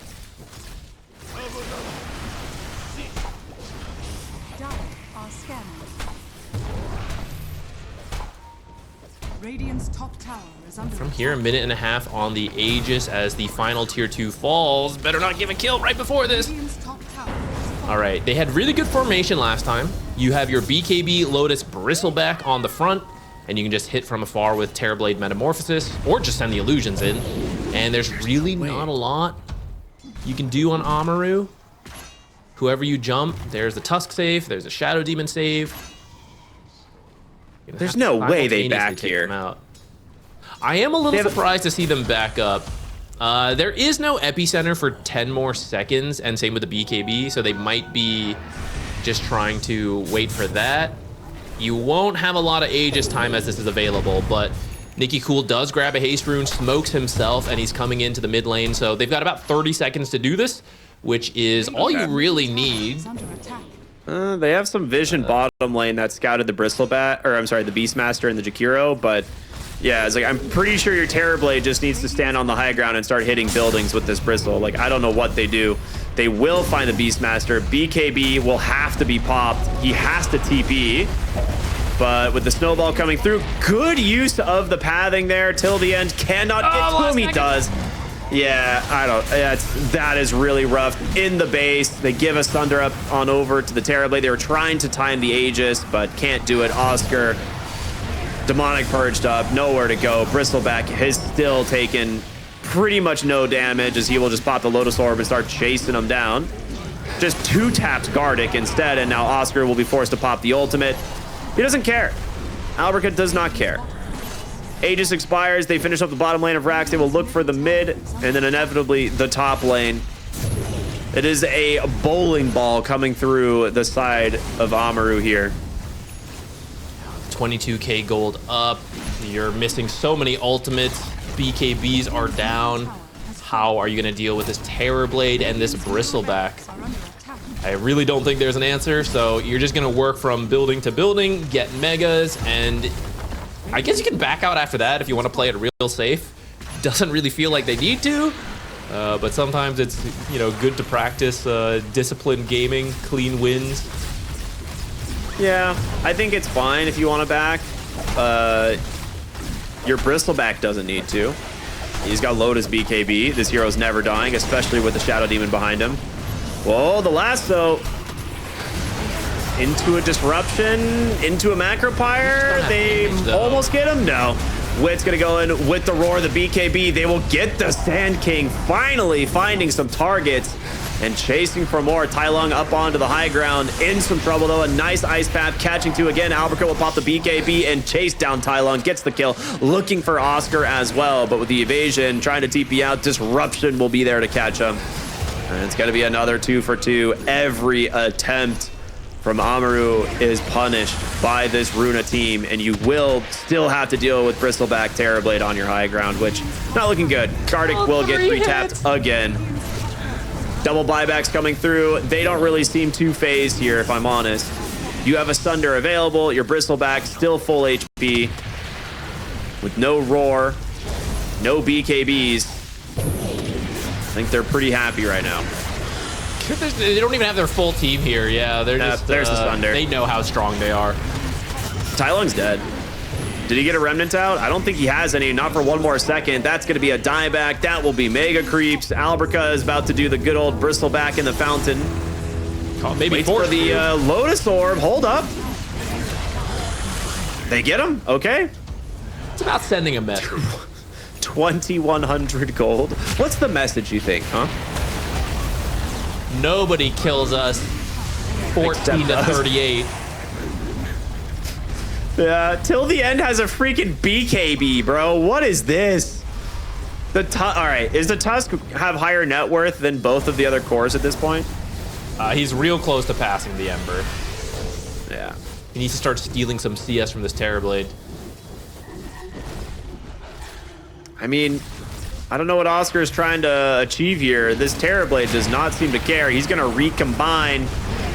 Radiant's top tower is under From here, a minute and a half on the Aegis as the final tier 2 falls. Better not give a kill right before this. Radiant's top tower is All right, they had really good formation last time. You have your BKB Lotus Bristleback on the front, and you can just hit from afar with Terrorblade Metamorphosis, or just send the illusions in. And there's really not a lot you can do on Amaru. Whoever you jump, there's the Tusk save, there's a Shadow Demon save. There's no way they back take here. them out. I am a little surprised to see them back up. There is no epicenter for 10 more seconds, and same with the BKB, so they might be just trying to wait for that. You won't have a lot of Aegis time as this is available, but Nicky Cool does grab a haste rune, smokes himself, and he's coming into the mid lane, so they've got about 30 seconds to do this, which is all you really need. under attack. They have some vision bottom lane that scouted the Bristlebat, or I'm sorry, the Beastmaster and the Jakiro, but yeah, it's like I'm pretty sure your Terrorblade just needs to stand on the high ground and start hitting buildings with this Bristle. Like, I don't know what they do. They will find the Beastmaster. BKB will have to be popped. He has to TP, but with the snowball coming through, good use of the pathing there till the end. Cannot get to him. He does. Yeah, I don't. That is really rough. In the base, they give us Thunder up on over to the Terrorblade. They were trying to time the Aegis, but can't do it. Oscar, Demonic purged up, nowhere to go. Bristleback has still taken pretty much no damage as he will just pop the Lotus Orb and start chasing him down. Just 2 taps Gardic instead, and now Oscar will be forced to pop the ultimate. He doesn't care. Alberca does not care. Aegis expires, they finish up the bottom lane of Rax, they will look for the mid, and then inevitably the top lane. It is a bowling ball coming through the side of Amaru here. 22k gold up. You're missing so many ultimates. BKBs are down. How are you going to deal with this Terrorblade and this Bristleback? I really don't think there's an answer, so you're just going to work from building to building, get megas, and I guess you can back out after that if you want to play it real safe. Doesn't really feel like they need to, but sometimes it's, you know, good to practice disciplined gaming, clean wins. Yeah, I think it's fine if you want to back. Your Bristleback doesn't need to. He's got low as BKB. This hero's never dying, especially with the Shadow Demon behind him. Whoa, the lasso. Into a disruption, into a Macropyre. They almost get him. No. Wit's going to go in with the roar, the BKB. They will get the Sand King, finally finding some targets and chasing for more. Tai Lung up onto the high ground, in some trouble though. A nice ice path catching to again. Alberca will pop the BKB and chase down Tai Lung, gets the kill, looking for Oscar as well. But with the evasion, trying to TP out, Disruption will be there to catch him. And it's going to be another 2 for 2. Every attempt from Amaru is punished by this Runa team, and you will still have to deal with Bristleback Terrorblade on your high ground, which not looking good. Kardik will get 3-tapped again. Double buybacks coming through. They don't really seem too phased here, if I'm honest. You have a Sunder available. Your Bristleback still full HP with no Roar, no BKBs. I think they're pretty happy right now. They don't even have their full team here. Yeah, they're just. There's the Sunder. They know how strong they are. Tai Lung's dead. Did he get a Remnant out? I don't think he has any. Not for one more second. That's going to be a dieback. That will be Mega Creeps. Alberca is about to do the good old Bristleback in the fountain. Maybe waits for the Lotus Orb. Hold up. They get him? Okay. It's about sending a message. 2,100 gold. What's the message, you think, huh? Nobody kills us 14 to 38. Yeah, Till the End has a freaking BKB, bro. What is this? All right, is the Tusk have higher net worth than both of the other cores at this point? He's real close to passing the Ember. Yeah. He needs to start stealing some CS from this Terrorblade. I mean, I don't know what Oscar is trying to achieve here. This Terrorblade does not seem to care. He's going to recombine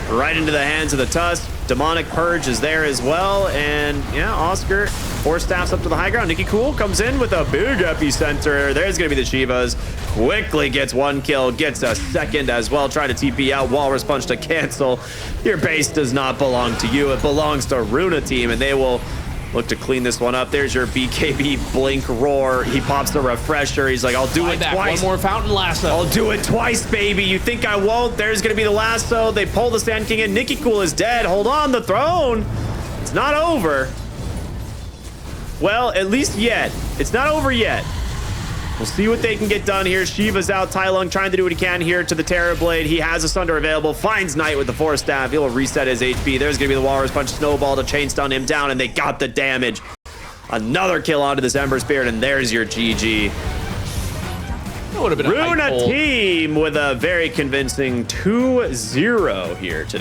right into the hands of the Tusk. Demonic Purge is there as well. And yeah, Oscar, 4 staffs up to the high ground. Nicky Cool comes in with a big epicenter. There's going to be the Shivas. Quickly gets 1 kill, gets a second as well. Trying to TP out. Walrus Punch to cancel. Your base does not belong to you. It belongs to Runa team, and they will look to clean this one up. There's your BKB Blink Roar. He pops the refresher. He's like, I'll do it twice. One more Fountain Lasso. I'll do it twice, baby. You think I won't? There's going to be the lasso. They pull the Sand King in. Nicky Cool is dead. Hold on, the throne. It's not over. Well, at least yet. It's not over yet. We'll see what they can get done here. Shiva's out. Tai Lung trying to do what he can here to the Terrorblade. He has a Sunder available. Finds Knight with the 4 staff. He'll reset his HP. There's going to be the Walrus Punch Snowball to chain stun him down, and they got the damage. Another kill onto this Ember Spirit, and there's your GG. That would have been Runa team with a very convincing 2-0 here today.